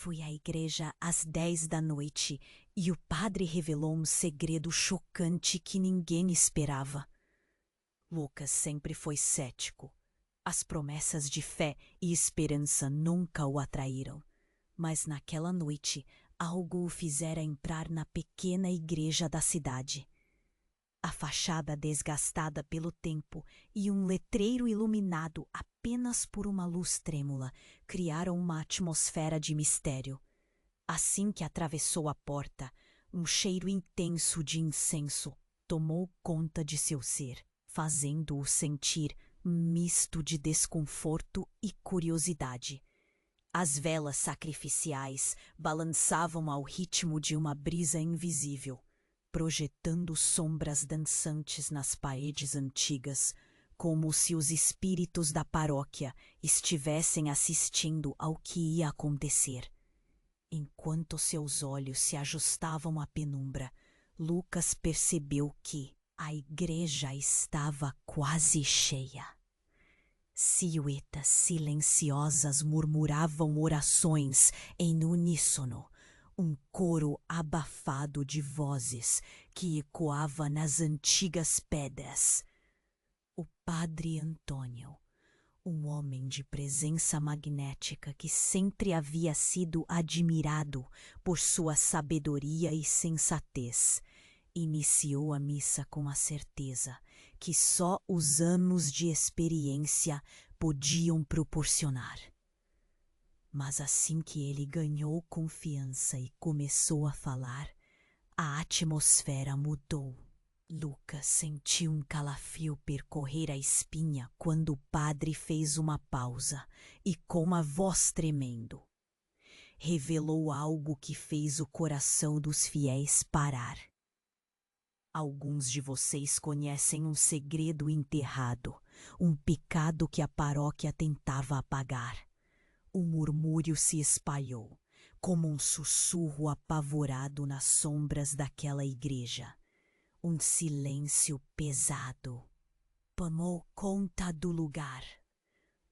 Fui à igreja às 10 da noite e o padre revelou um segredo chocante que ninguém esperava. Lucas sempre foi cético. As promessas de fé e esperança nunca o atraíram. Mas naquela noite, algo o fizera entrar na pequena igreja da cidade. A fachada desgastada pelo tempo e um letreiro iluminado apenas por uma luz trêmula criaram uma atmosfera de mistério. Assim que atravessou a porta, um cheiro intenso de incenso tomou conta de seu ser, fazendo-o sentir um misto de desconforto e curiosidade. As velas sacrificiais balançavam ao ritmo de uma brisa invisível, projetando sombras dançantes nas paredes antigas, como se os espíritos da paróquia estivessem assistindo ao que ia acontecer. Enquanto seus olhos se ajustavam à penumbra, Lucas percebeu que a igreja estava quase cheia. Silhuetas silenciosas murmuravam orações em uníssono, um coro abafado de vozes que ecoava nas antigas pedras. O padre Antônio, um homem de presença magnética que sempre havia sido admirado por sua sabedoria e sensatez, iniciou a missa com a certeza que só os anos de experiência podiam proporcionar. Mas assim que ele ganhou confiança e começou a falar, a atmosfera mudou. Lucas sentiu um calafrio percorrer a espinha quando o padre fez uma pausa e, com a voz tremendo, revelou algo que fez o coração dos fiéis parar. Alguns de vocês conhecem um segredo enterrado, um pecado que a paróquia tentava apagar. O murmúrio se espalhou, como um sussurro apavorado nas sombras daquela igreja. Um silêncio pesado tomou conta do lugar.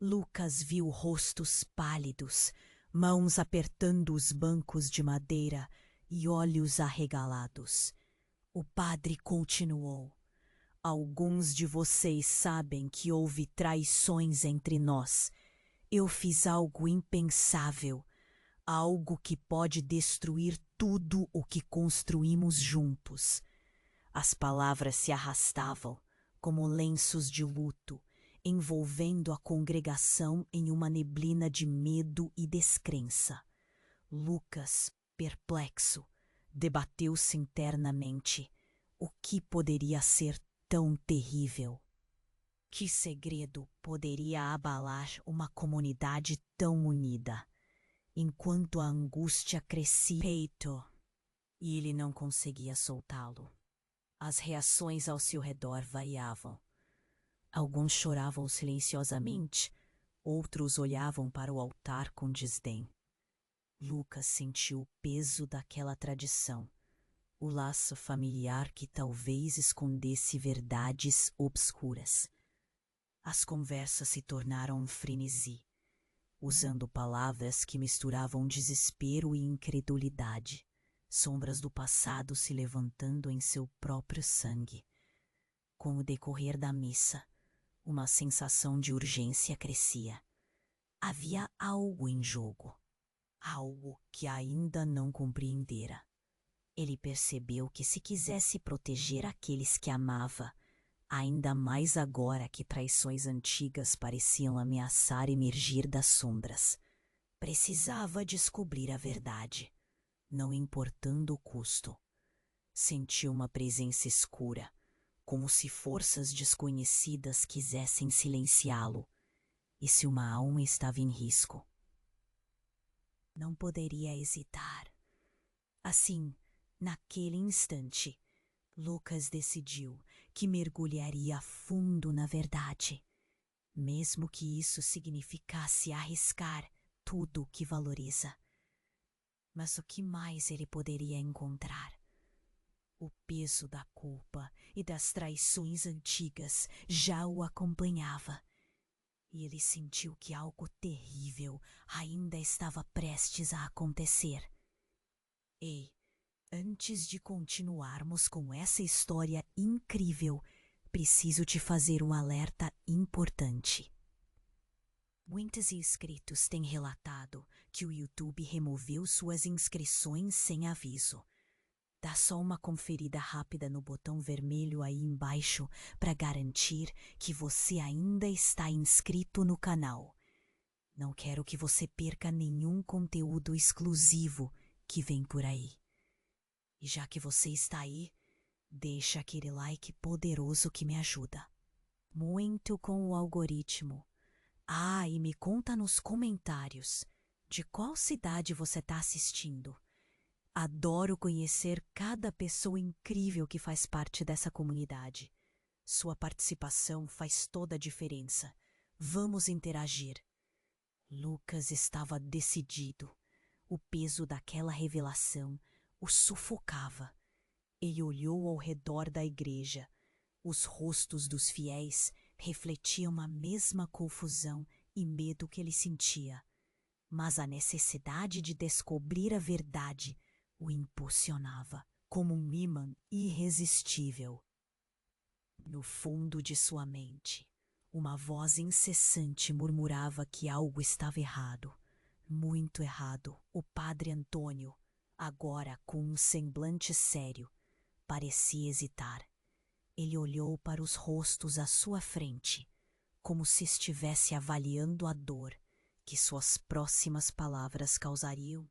Lucas viu rostos pálidos, mãos apertando os bancos de madeira e olhos arregalados. O padre continuou: alguns de vocês sabem que houve traições entre nós. Eu fiz algo impensável, algo que pode destruir tudo o que construímos juntos. As palavras se arrastavam, como lenços de luto, envolvendo a congregação em uma neblina de medo e descrença. Lucas, perplexo, debateu-se internamente. O que poderia ser tão terrível? Que segredo poderia abalar uma comunidade tão unida? Enquanto a angústia crescia no peito, e ele não conseguia soltá-lo. As reações ao seu redor variavam. Alguns choravam silenciosamente, outros olhavam para o altar com desdém. Lucas sentiu o peso daquela tradição, o laço familiar que talvez escondesse verdades obscuras. As conversas se tornaram um frenesi, usando palavras que misturavam desespero e incredulidade, sombras do passado se levantando em seu próprio sangue. Com o decorrer da missa, uma sensação de urgência crescia. Havia algo em jogo, algo que ainda não compreendera. Ele percebeu que se quisesse proteger aqueles que amava, ainda mais agora que traições antigas pareciam ameaçar emergir das sombras, precisava descobrir a verdade, não importando o custo. Sentiu uma presença escura, como se forças desconhecidas quisessem silenciá-lo, e se uma alma estava em risco. Não poderia hesitar. Assim, naquele instante, Lucas decidiu que mergulharia a fundo na verdade, mesmo que isso significasse arriscar tudo o que valoriza. Mas o que mais ele poderia encontrar? O peso da culpa e das traições antigas já o acompanhava. e ele sentiu que algo terrível ainda estava prestes a acontecer. Ei, antes de continuarmos com essa história incrível, preciso te fazer um alerta importante. Muitos inscritos têm relatado que o YouTube removeu suas inscrições sem aviso. Dá só uma conferida rápida no botão vermelho aí embaixo para garantir que você ainda está inscrito no canal. Não quero que você perca nenhum conteúdo exclusivo que vem por aí. E já que você está aí, deixa aquele like poderoso que me ajuda muito com o algoritmo. Ah, e me conta nos comentários de qual cidade você está assistindo. Adoro conhecer cada pessoa incrível que faz parte dessa comunidade. Sua participação faz toda a diferença. Vamos interagir. Lucas estava decidido. O peso daquela revelação o sufocava. Ele olhou ao redor da igreja. Os rostos dos fiéis refletiam a mesma confusão e medo que ele sentia. Mas a necessidade de descobrir a verdade o impulsionava como um ímã irresistível. No fundo de sua mente, uma voz incessante murmurava que algo estava errado, muito errado. O padre Antônio, agora com um semblante sério, parecia hesitar. Ele olhou para os rostos à sua frente, como se estivesse avaliando a dor que suas próximas palavras causariam.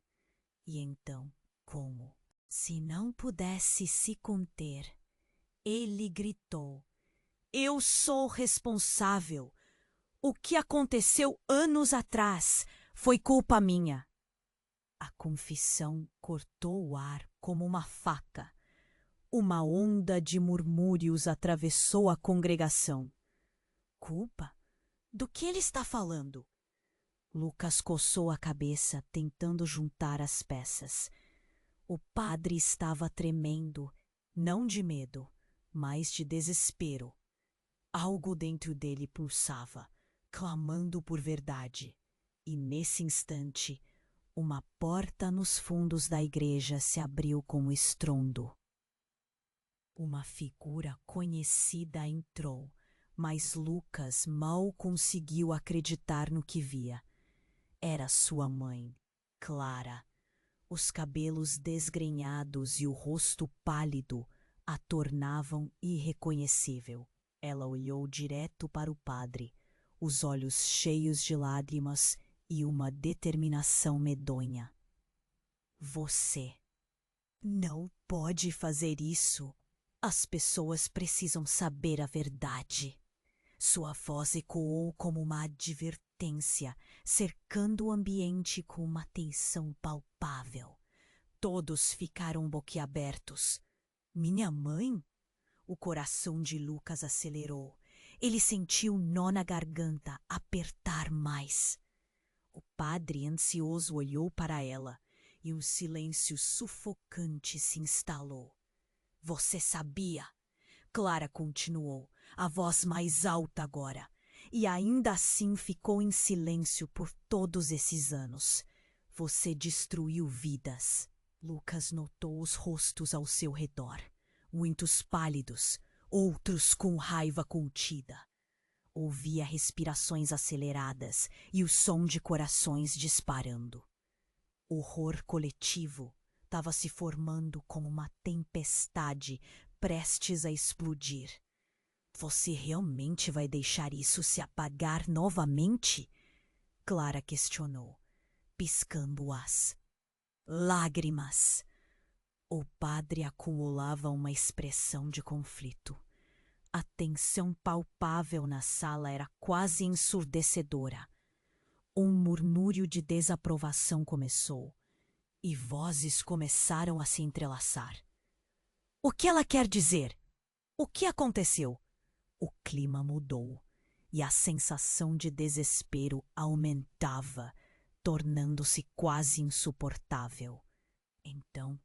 E então, como se não pudesse se conter, ele gritou: "Eu sou responsável! O que aconteceu anos atrás foi culpa minha!" A confissão cortou o ar como uma faca. Uma onda de murmúrios atravessou a congregação. Culpa? Do que ele está falando? Lucas coçou a cabeça, tentando juntar as peças. O padre estava tremendo, não de medo, mas de desespero. Algo dentro dele pulsava, clamando por verdade. E nesse instante, uma porta nos fundos da igreja se abriu com estrondo. Uma figura conhecida entrou, mas Lucas mal conseguiu acreditar no que via. Era sua mãe, Clara. Os cabelos desgrenhados e o rosto pálido a tornavam irreconhecível. Ela olhou direto para o padre, os olhos cheios de lágrimas e uma determinação medonha. "Você não pode fazer isso. As pessoas precisam saber a verdade." Sua voz ecoou como uma advertência, cercando o ambiente com uma tensão palpável. Todos ficaram boquiabertos. Minha mãe? O coração de Lucas acelerou. Ele sentiu o nó na garganta apertar mais. O padre ansioso olhou para ela e um silêncio sufocante se instalou. "Você sabia?" Clara continuou, a voz mais alta agora, e ainda assim ficou em silêncio por todos esses anos. "Você destruiu vidas." Lucas notou os rostos ao seu redor, muitos pálidos, outros com raiva contida. Ouvia respirações aceleradas e o som de corações disparando. O horror coletivo estava se formando como uma tempestade prestes a explodir. "Você realmente vai deixar isso se apagar novamente?" Clara questionou, piscando-as. Lágrimas. O padre acumulava uma expressão de conflito. A tensão palpável na sala era quase ensurdecedora. Um murmúrio de desaprovação começou, e vozes começaram a se entrelaçar. "O que ela quer dizer? O que aconteceu?" O clima mudou, e a sensação de desespero aumentava, tornando-se quase insuportável. Então,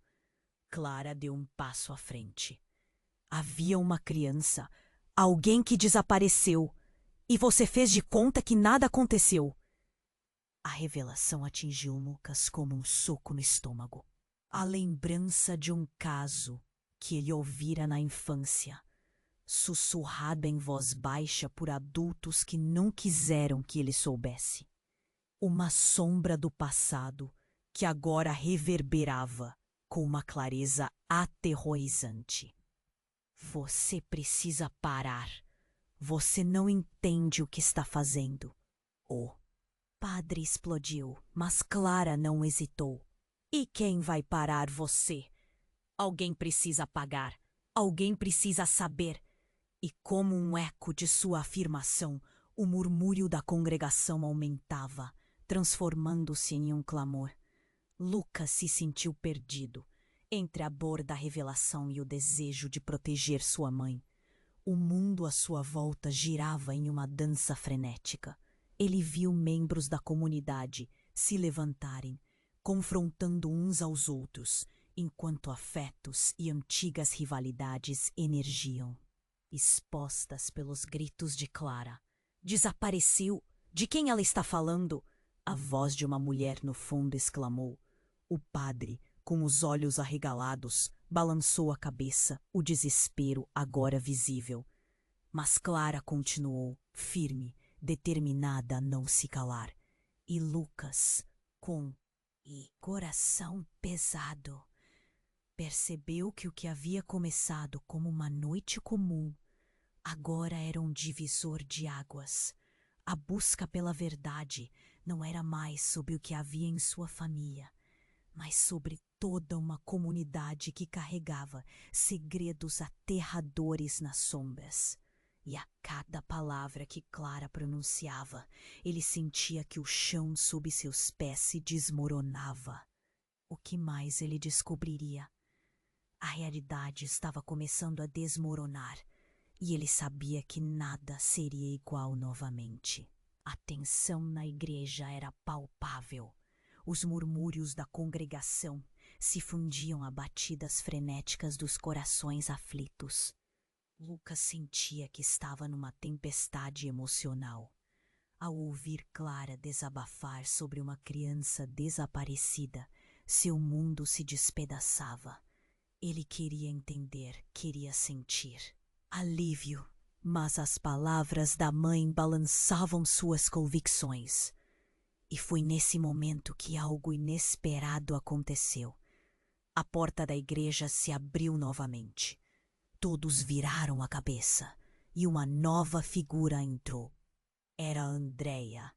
Clara deu um passo à frente. Havia uma criança, alguém que desapareceu, E você fez de conta que nada aconteceu. A revelação atingiu Lucas como um soco no estômago. A lembrança de um caso que ele ouvira na infância, sussurrado em voz baixa por adultos que não quiseram que ele soubesse. Uma sombra do passado que agora reverberava com uma clareza aterrorizante. Você precisa parar. Você não entende o que está fazendo. O padre explodiu, mas Clara não hesitou. E quem vai parar você? Alguém precisa pagar. Alguém precisa saber. E como um eco de sua afirmação, o murmúrio da congregação aumentava, transformando-se em um clamor. Lucas se sentiu perdido, entre a dor da revelação e o desejo de proteger sua mãe. O mundo à sua volta girava em uma dança frenética. Ele viu membros da comunidade se levantarem, confrontando uns aos outros, enquanto afetos e antigas rivalidades emergiam. Expostas pelos gritos de Clara. Desapareceu! De quem ela está falando? A voz de uma mulher no fundo exclamou. O padre, com os olhos arregalados, balançou a cabeça, o desespero agora visível. Mas Clara continuou, firme, determinada a não se calar. E Lucas, com coração pesado, percebeu que o que havia começado como uma noite comum agora era um divisor de águas. A busca pela verdade não era mais sobre o que havia em sua família, mas sobre toda uma comunidade que carregava segredos aterradores nas sombras. E a cada palavra que Clara pronunciava, ele sentia que o chão sob seus pés se desmoronava. O que mais ele descobriria? A realidade estava começando a desmoronar, e ele sabia que nada seria igual novamente. A tensão na igreja era palpável. Os murmúrios da congregação se fundiam a batidas frenéticas dos corações aflitos. Lucas sentia que estava numa tempestade emocional. Ao ouvir Clara desabafar sobre uma criança desaparecida, seu mundo se despedaçava. Ele queria entender, queria sentir. Alívio, mas as palavras da mãe balançavam suas convicções. E foi nesse momento que algo inesperado aconteceu. A porta da igreja se abriu novamente. Todos viraram a cabeça e uma nova figura entrou. Era Andréia,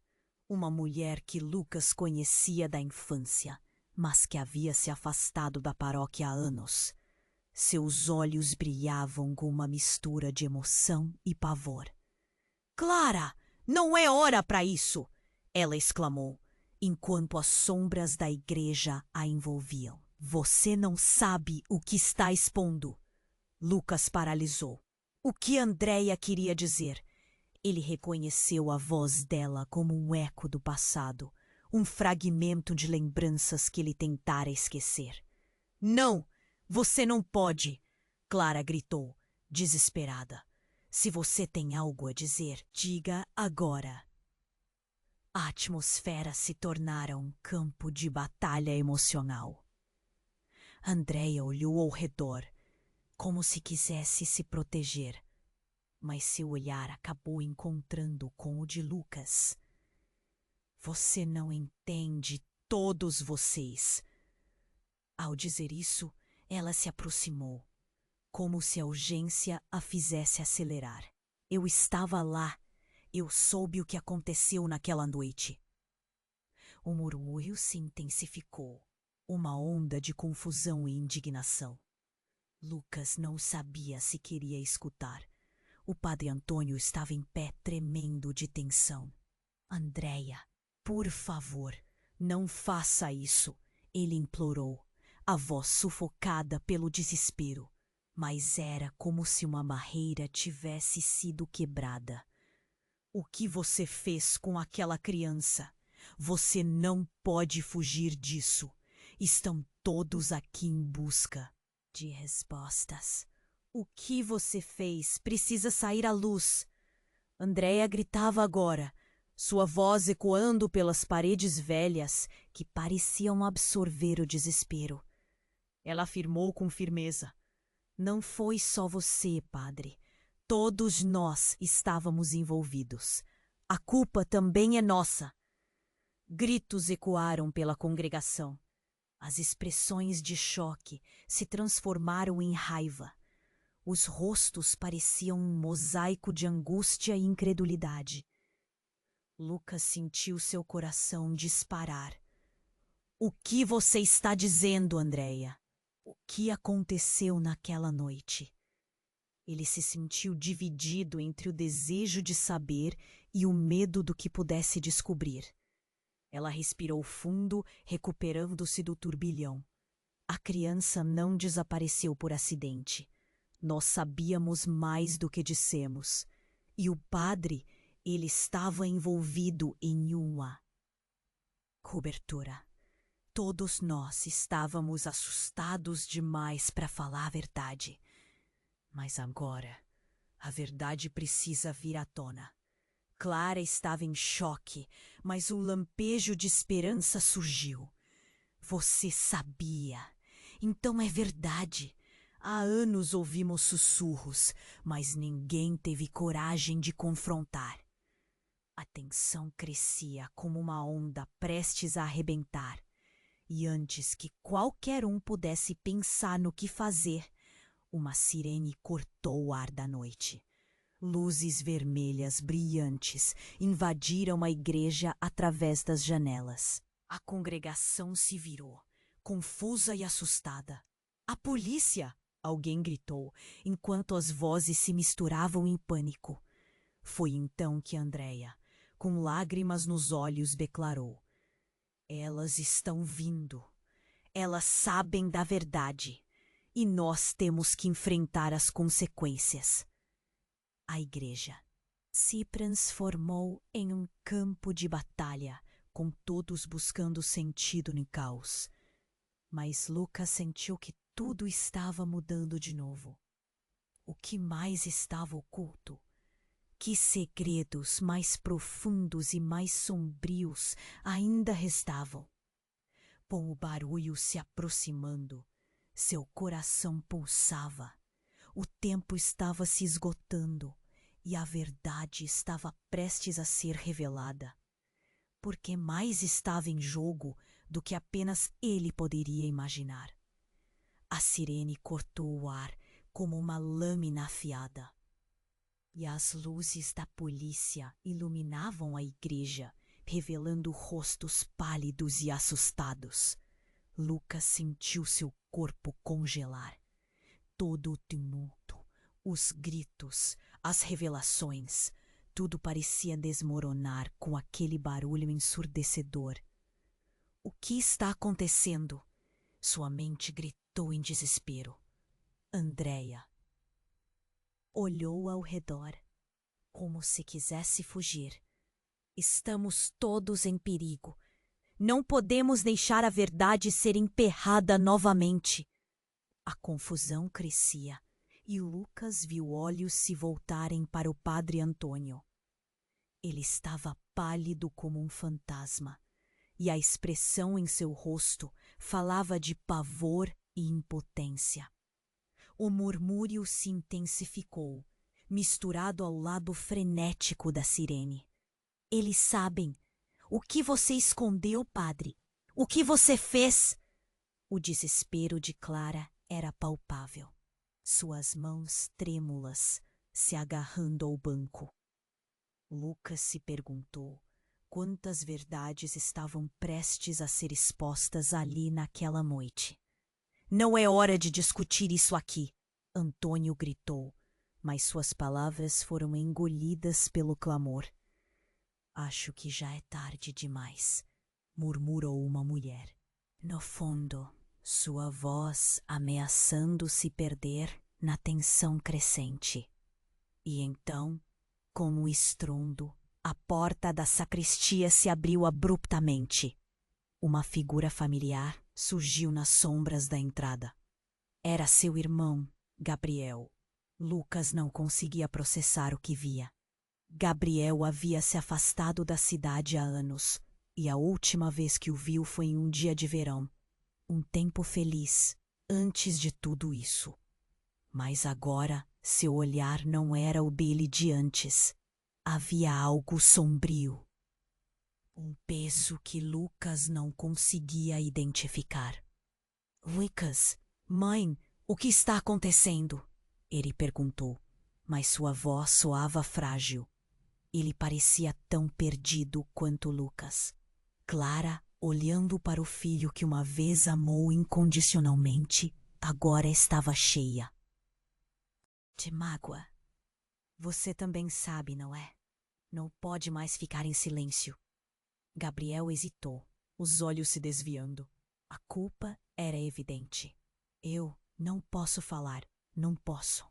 uma mulher que Lucas conhecia da infância, mas que havia se afastado da paróquia há anos. Seus olhos brilhavam com uma mistura de emoção e pavor. Clara, não é hora para isso! Ela exclamou, enquanto as sombras da igreja a envolviam. Você não sabe o que está expondo. Lucas paralisou. O que Andréia queria dizer? Ele reconheceu a voz dela como um eco do passado, um fragmento de lembranças que ele tentara esquecer. Não! Você não pode! Clara gritou, desesperada. Se você tem algo a dizer, diga agora. A atmosfera se tornara um campo de batalha emocional. Andréia olhou ao redor, como se quisesse se proteger, mas seu olhar acabou encontrando com o de Lucas. Você não entende, todos vocês. Ao dizer isso, ela se aproximou, como se a urgência a fizesse acelerar. Eu estava lá. Eu soube o que aconteceu naquela noite. O murmúrio se intensificou, uma onda de confusão e indignação. Lucas não sabia se queria escutar. O padre Antônio estava em pé, tremendo de tensão. Andréia, por favor, não faça isso, ele implorou, a voz sufocada pelo desespero. Mas era como se uma barreira tivesse sido quebrada. O que você fez com aquela criança? Você não pode fugir disso. Estão todos aqui em busca de respostas. O que você fez precisa sair à luz. Andréia gritava agora, sua voz ecoando pelas paredes velhas que pareciam absorver o desespero. Ela afirmou com firmeza: Não foi só você, padre. Todos nós estávamos envolvidos. A culpa também é nossa. Gritos ecoaram pela congregação. As expressões de choque se transformaram em raiva. Os rostos pareciam um mosaico de angústia e incredulidade. Lucas sentiu seu coração disparar. O que você está dizendo, Andréia? O que aconteceu naquela noite? Ele se sentiu dividido entre o desejo de saber e o medo do que pudesse descobrir. Ela respirou fundo, recuperando-se do turbilhão. A criança não desapareceu por acidente. Nós sabíamos mais do que dissemos. E o padre, ele estava envolvido em uma cobertura. Todos nós estávamos assustados demais para falar a verdade. Mas agora, a verdade precisa vir à tona. Clara estava em choque, mas um lampejo de esperança surgiu. Você sabia. Então é verdade. Há anos ouvimos sussurros, mas ninguém teve coragem de confrontar. A tensão crescia como uma onda prestes a arrebentar. E antes que qualquer um pudesse pensar no que fazer, uma sirene cortou o ar da noite. Luzes vermelhas brilhantes invadiram a igreja através das janelas. A congregação se virou, confusa e assustada. A polícia! Alguém gritou, enquanto as vozes se misturavam em pânico. Foi então que Andréia, com lágrimas nos olhos, declarou: Elas estão vindo. Elas sabem da verdade. E nós temos que enfrentar as consequências. A igreja se transformou em um campo de batalha, com todos buscando sentido no caos. Mas Lucas sentiu que tudo estava mudando de novo. O que mais estava oculto? Que segredos mais profundos e mais sombrios ainda restavam? Com o barulho se aproximando, seu coração pulsava. O tempo estava se esgotando e a verdade estava prestes a ser revelada. Porque mais estava em jogo do que apenas ele poderia imaginar. A sirene cortou o ar como uma lâmina afiada. E as luzes da polícia iluminavam a igreja, revelando rostos pálidos e assustados. Lucas sentiu seu corpo congelar. Todo o tumulto, os gritos, as revelações, tudo parecia desmoronar com aquele barulho ensurdecedor. O que está acontecendo? Sua mente gritou em desespero. Andréia olhou ao redor, como se quisesse fugir. Estamos todos em perigo. Não podemos deixar a verdade ser emperrada novamente. A confusão crescia e Lucas viu olhos se voltarem para o padre Antônio. Ele estava pálido como um fantasma, e a expressão em seu rosto falava de pavor e impotência. O murmúrio se intensificou, misturado ao lado frenético da sirene. Eles sabem. O que você escondeu, padre? O que você fez? O desespero de Clara era palpável. Suas mãos trêmulas se agarrando ao banco. Lucas se perguntou quantas verdades estavam prestes a ser expostas ali naquela noite. Não é hora de discutir isso aqui, Antônio gritou, mas suas palavras foram engolidas pelo clamor. Acho que já é tarde demais, murmurou uma mulher. No fundo, sua voz ameaçando se perder na tensão crescente. E então, com um estrondo, a porta da sacristia se abriu abruptamente. Uma figura familiar surgiu nas sombras da entrada. Era seu irmão, Gabriel. Lucas não conseguia processar o que via. Gabriel havia se afastado da cidade há anos, e a última vez que o viu foi em um dia de verão. Um tempo feliz, antes de tudo isso. Mas agora seu olhar não era o dele de antes. Havia algo sombrio. Um peso que Lucas não conseguia identificar. Lucas, mãe, o que está acontecendo? Ele perguntou, mas sua voz soava frágil. Ele parecia tão perdido quanto Lucas. Clara, olhando para o filho que uma vez amou incondicionalmente, agora estava cheia de mágoa. Você também sabe, não é? Não pode mais ficar em silêncio. Gabriel hesitou, os olhos se desviando. A culpa era evidente. Eu não posso falar, não posso.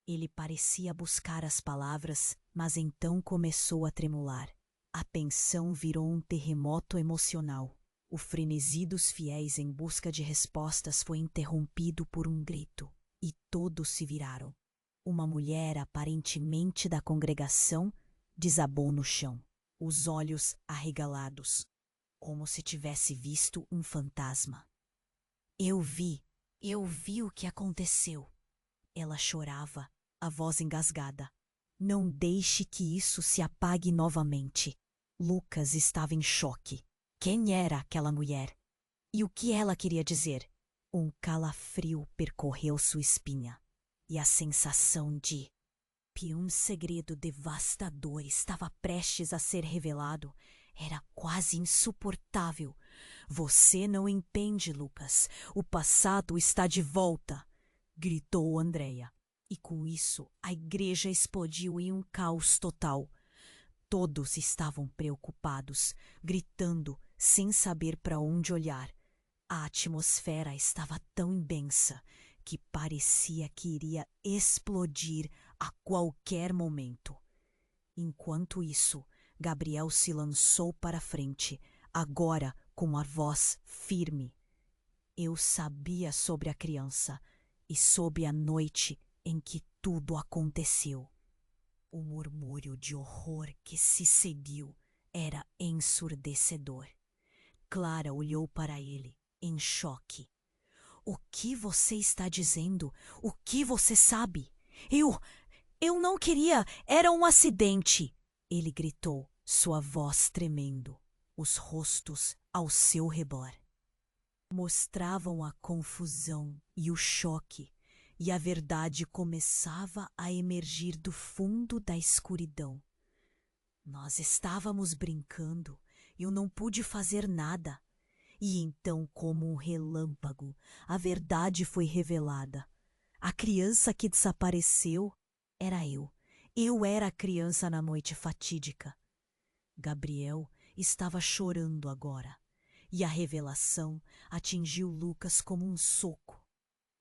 Ele parecia buscar as palavras, mas então começou a tremular. A tensão virou um terremoto emocional. O frenesi dos fiéis em busca de respostas foi interrompido por um grito, e todos se viraram. Uma mulher, aparentemente da congregação, desabou no chão, os olhos arregalados, como se tivesse visto um fantasma. Eu vi o que aconteceu. Ela chorava, a voz engasgada. Não deixe que isso se apague novamente. Lucas estava em choque. Quem era aquela mulher? E o que ela queria dizer? Um calafrio percorreu sua espinha. E a sensação de que um segredo devastador estava prestes a ser revelado era quase insuportável. Você não entende, Lucas. O passado está de volta, gritou Andréia. E com isso, a igreja explodiu em um caos total. Todos estavam preocupados, gritando, sem saber para onde olhar. A atmosfera estava tão imensa que parecia que iria explodir a qualquer momento. Enquanto isso, Gabriel se lançou para a frente, agora com a voz firme. Eu sabia sobre a criança e sobre a noite em que tudo aconteceu. O murmúrio de horror que se seguiu era ensurdecedor. Clara olhou para ele, em choque. O que você está dizendo? O que você sabe? Eu não queria, era um acidente! Ele gritou, sua voz tremendo. Os rostos ao seu redor mostravam a confusão e o choque, e a verdade começava a emergir do fundo da escuridão. Nós estávamos brincando, eu não pude fazer nada. E então, como um relâmpago, a verdade foi revelada. A criança que desapareceu era eu. Eu era a criança na noite fatídica. Gabriel estava chorando agora, e a revelação atingiu Lucas como um soco.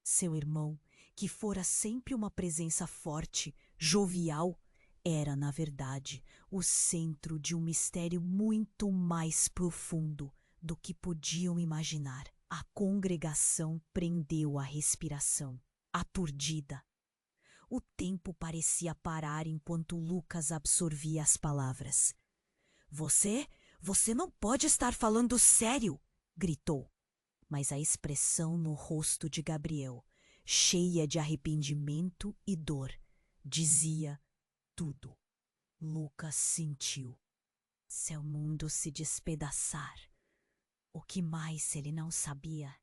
Seu irmão, que fora sempre uma presença forte, jovial, era, na verdade, o centro de um mistério muito mais profundo do que podiam imaginar. A congregação prendeu a respiração, aturdida. O tempo parecia parar enquanto Lucas absorvia as palavras. Você não pode estar falando sério! Gritou. Mas a expressão no rosto de Gabriel, cheia de arrependimento e dor, dizia tudo. Lucas sentiu seu mundo se despedaçar. O que mais ele não sabia?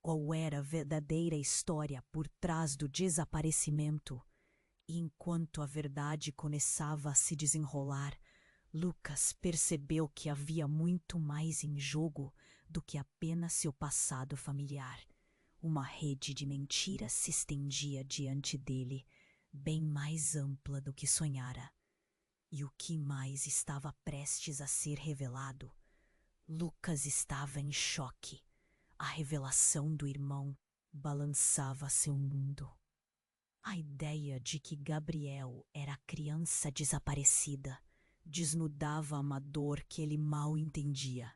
Qual era a verdadeira história por trás do desaparecimento? E enquanto a verdade começava a se desenrolar, Lucas percebeu que havia muito mais em jogo do que apenas seu passado familiar. Uma rede de mentiras se estendia diante dele, bem mais ampla do que sonhara. E o que mais estava prestes a ser revelado? Lucas estava em choque. A revelação do irmão balançava seu mundo. A ideia de que Gabriel era a criança desaparecida desnudava uma dor que ele mal entendia.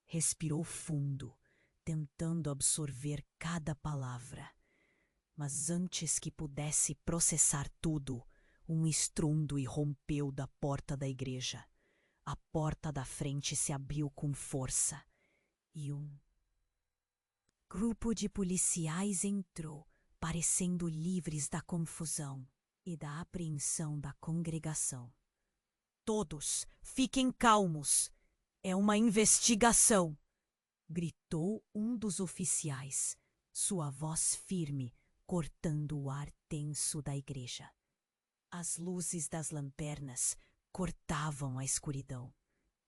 Respirou fundo, tentando absorver cada palavra. Mas antes que pudesse processar tudo, um estrondo irrompeu da porta da igreja. A porta da frente se abriu com força e um grupo de policiais entrou, parecendo livres da confusão e da apreensão da congregação. Todos, fiquem calmos! É uma investigação! Gritou um dos oficiais, sua voz firme, cortando o ar tenso da igreja. As luzes das lanternas cortavam a escuridão,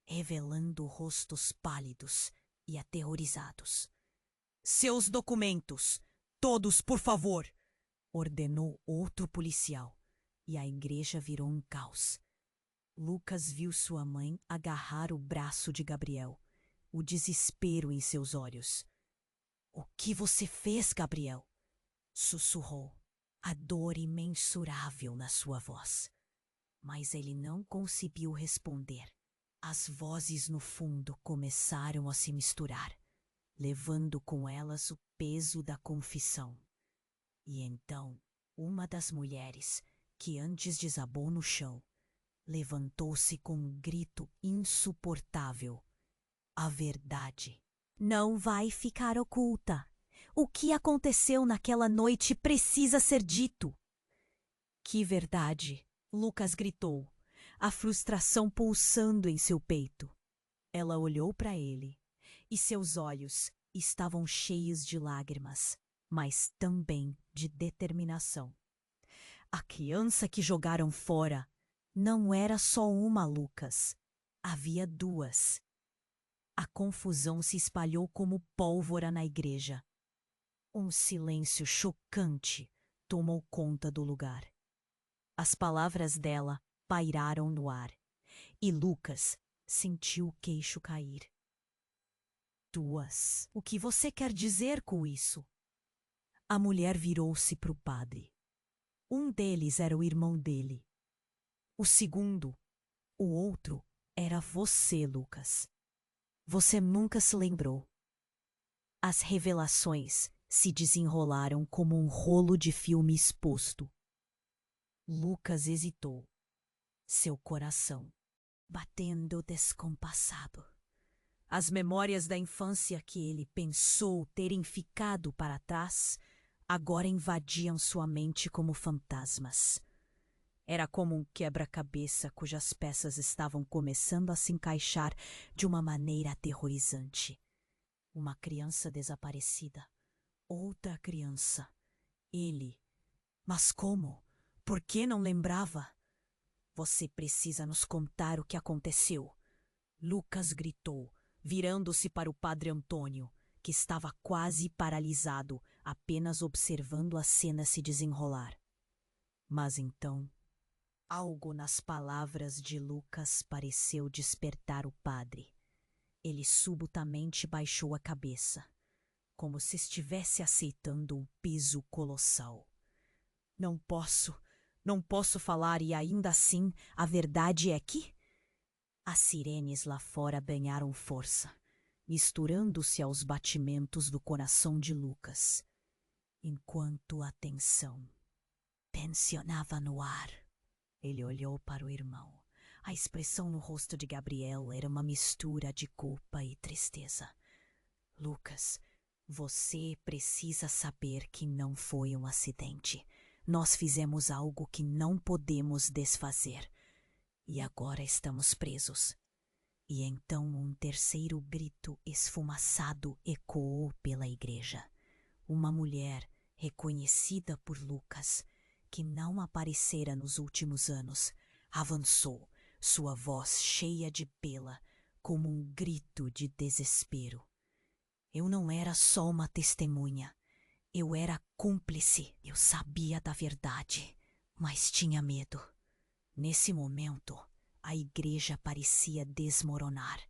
revelando rostos pálidos e aterrorizados. Seus documentos, todos, por favor! Ordenou outro policial, e a igreja virou um caos. Lucas viu sua mãe agarrar o braço de Gabriel, o desespero em seus olhos. O que você fez, Gabriel? Sussurrou, a dor imensurável na sua voz. Mas ele não conseguiu responder. As vozes no fundo começaram a se misturar, levando com elas o peso da confissão. E então, uma das mulheres, que antes desabou no chão, levantou-se com um grito insuportável. A verdade não vai ficar oculta. O que aconteceu naquela noite precisa ser dito. Que verdade? Lucas gritou, a frustração pulsando em seu peito. Ela olhou para ele, e seus olhos estavam cheios de lágrimas, mas também de determinação. A criança que jogaram fora não era só uma, Lucas. Havia duas. A confusão se espalhou como pólvora na igreja. Um silêncio chocante tomou conta do lugar. As palavras dela pairaram no ar, e Lucas sentiu o queixo cair. Duas. O que você quer dizer com isso? A mulher virou-se para o padre. Um deles era o irmão dele. O segundo, o outro, era você, Lucas. Você nunca se lembrou. As revelações se desenrolaram como um rolo de filme exposto. Lucas hesitou, seu coração batendo descompassado. As memórias da infância que ele pensou terem ficado para trás agora invadiam sua mente como fantasmas. Era como um quebra-cabeça cujas peças estavam começando a se encaixar de uma maneira aterrorizante. Uma criança desaparecida. Outra criança. Ele. Mas como? Por que não lembrava? Você precisa nos contar o que aconteceu. Lucas gritou, virando-se para o padre Antônio, que estava quase paralisado, apenas observando a cena se desenrolar. Mas então, algo nas palavras de Lucas pareceu despertar o padre. Ele subitamente baixou a cabeça, como se estivesse aceitando um peso colossal. Não posso falar e ainda assim a verdade é que... As sirenes lá fora ganharam força, misturando-se aos batimentos do coração de Lucas, enquanto a tensão tensionava no ar. Ele olhou para o irmão. A expressão no rosto de Gabriel era uma mistura de culpa e tristeza. Lucas, você precisa saber que não foi um acidente. Nós fizemos algo que não podemos desfazer. E agora estamos presos. E então um terceiro grito esfumaçado ecoou pela igreja. Uma mulher, reconhecida por Lucas, que não aparecera nos últimos anos, avançou, sua voz cheia de pela, como um grito de desespero. Eu não era só uma testemunha. Eu era cúmplice. Eu sabia da verdade, mas tinha medo. Nesse momento, a igreja parecia desmoronar.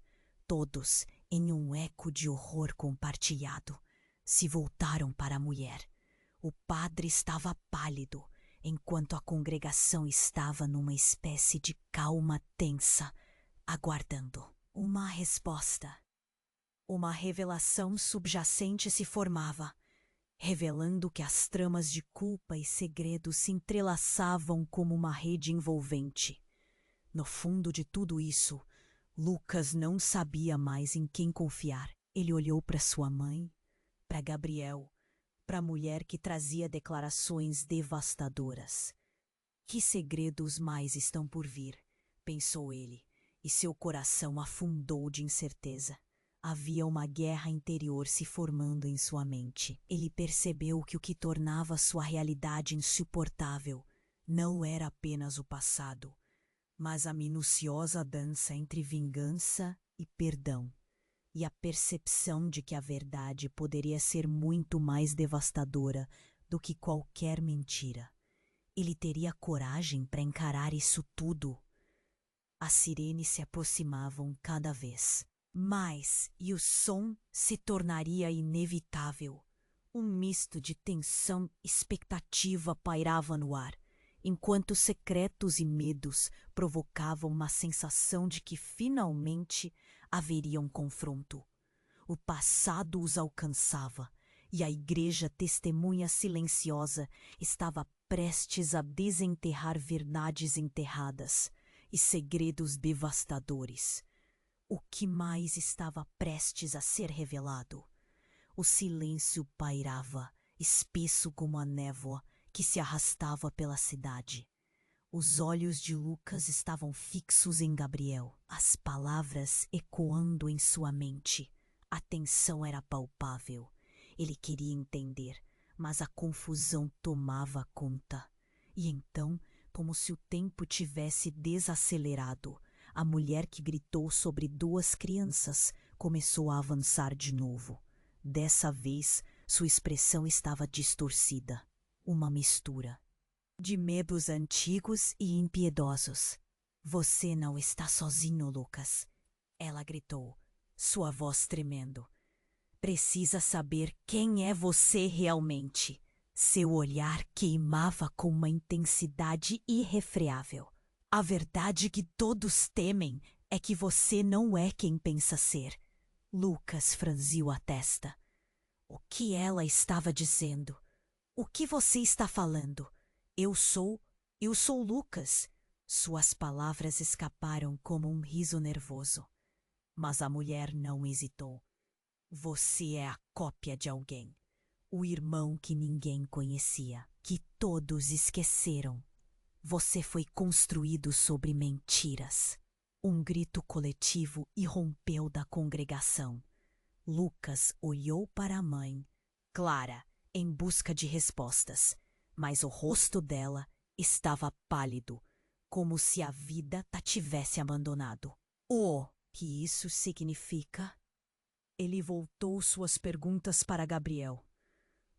Todos, em um eco de horror compartilhado, se voltaram para a mulher. O padre estava pálido, enquanto a congregação estava numa espécie de calma tensa, aguardando uma resposta. Uma revelação subjacente se formava. revelando que as tramas de culpa e segredo se entrelaçavam como uma rede envolvente. No fundo de tudo isso, Lucas não sabia mais em quem confiar. Ele olhou para sua mãe, para Gabriel, para a mulher que trazia declarações devastadoras. Que segredos mais estão por vir? Pensou ele, e seu coração afundou de incerteza. Havia uma guerra interior se formando em sua mente. Ele percebeu que o que tornava sua realidade insuportável não era apenas o passado, mas a minuciosa dança entre vingança e perdão, e a percepção de que a verdade poderia ser muito mais devastadora do que qualquer mentira. Ele teria coragem para encarar isso tudo? As sirenes se aproximavam cada vez mais e o som se tornaria inevitável. Um misto de tensão e expectativa pairava no ar, enquanto secretos e medos provocavam uma sensação de que finalmente haveria um confronto. O passado os alcançava, e a igreja testemunha silenciosa estava prestes a desenterrar verdades enterradas e segredos devastadores. O que mais estava prestes a ser revelado? O silêncio pairava, espesso como a névoa que se arrastava pela cidade. Os olhos de Lucas estavam fixos em Gabriel, as palavras ecoando em sua mente. A tensão era palpável. Ele queria entender, mas a confusão tomava conta. E então, como se o tempo tivesse desacelerado, a mulher que gritou sobre 2 crianças começou a avançar de novo. Dessa vez, sua expressão estava distorcida. Uma mistura de medos antigos e impiedosos. Você não está sozinho, Lucas, ela gritou, sua voz tremendo. Precisa saber quem é você realmente. Seu olhar queimava com uma intensidade irrefreável. A verdade que todos temem é que você não é quem pensa ser. Lucas franziu a testa. O que ela estava dizendo? O que você está falando? Eu sou Lucas. Suas palavras escaparam como um riso nervoso. Mas a mulher não hesitou. Você é a cópia de alguém. O irmão que ninguém conhecia, que todos esqueceram. Você foi construído sobre mentiras. Um grito coletivo irrompeu da congregação. Lucas olhou para a mãe, Clara, em busca de respostas, mas o rosto dela estava pálido, como se a vida a tivesse abandonado. O que isso significa? Ele voltou suas perguntas para Gabriel,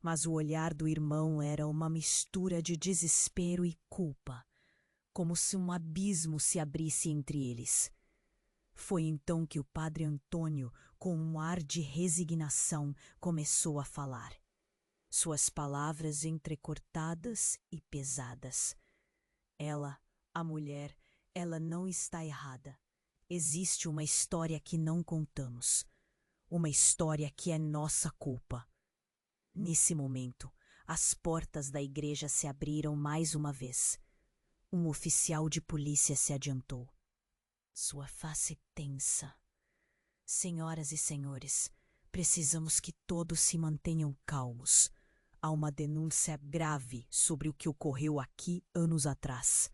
mas o olhar do irmão era uma mistura de desespero e culpa, como se um abismo se abrisse entre eles. Foi então que o padre Antônio, com um ar de resignação, começou a falar. Suas palavras entrecortadas e pesadas. Ela, a mulher, ela não está errada. Existe uma história que não contamos. Uma história que é nossa culpa. Nesse momento, as portas da igreja se abriram mais uma vez. Um oficial de polícia se adiantou. Sua face tensa. Senhoras e senhores, precisamos que todos se mantenham calmos. Há uma denúncia grave sobre o que ocorreu aqui anos atrás.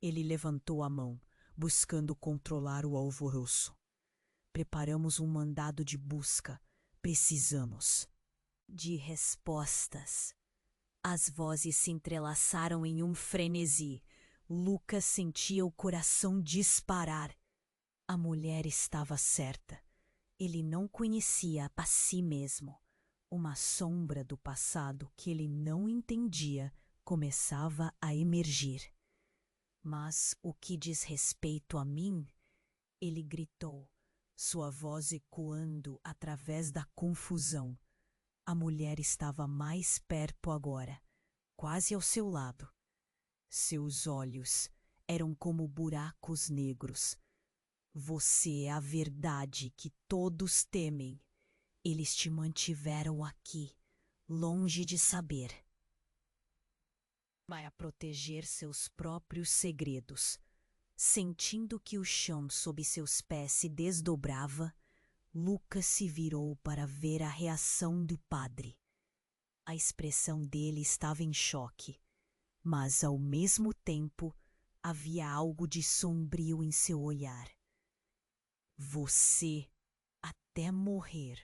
Ele levantou a mão, buscando controlar o alvoroço. Preparamos um mandado de busca. Precisamos de respostas. As vozes se entrelaçaram em um frenesi. Lucas sentia o coração disparar. A mulher estava certa. Ele não conhecia a si mesmo. Uma sombra do passado que ele não entendia começava a emergir. Mas o que diz respeito a mim? Ele gritou, sua voz ecoando através da confusão. A mulher estava mais perto agora, quase ao seu lado. Seus olhos eram como buracos negros. Você é a verdade que todos temem. Eles te mantiveram aqui. longe de saber. Vai a proteger seus próprios segredos. Sentindo que o chão sob seus pés se desdobrava, Lucas se virou para ver a reação do padre. A expressão dele estava em choque, mas ao mesmo tempo havia algo de sombrio em seu olhar. Você, até morrer.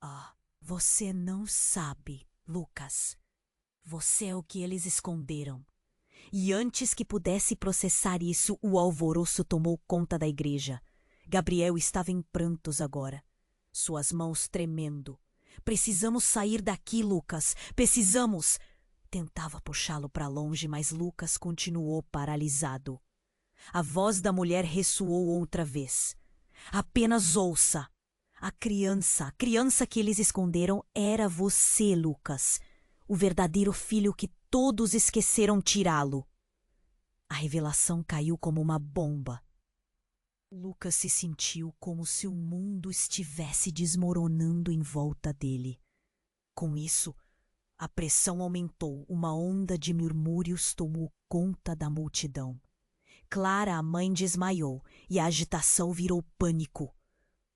Ah, você não sabe, Lucas. Você é o que eles esconderam. E antes que pudesse processar isso, o alvoroço tomou conta da igreja. Gabriel estava em prantos agora, suas mãos tremendo. Precisamos sair daqui, Lucas. Precisamos! Tentava puxá-lo para longe, mas Lucas continuou paralisado. A voz da mulher ressoou outra vez. Apenas ouça. A criança que eles esconderam era você, Lucas. O verdadeiro filho que todos esqueceram tirá-lo. A revelação caiu como uma bomba. Lucas se sentiu como se o mundo estivesse desmoronando em volta dele. Com isso, a pressão aumentou, uma onda de murmúrios tomou conta da multidão. Clara, a mãe, desmaiou e a agitação virou pânico.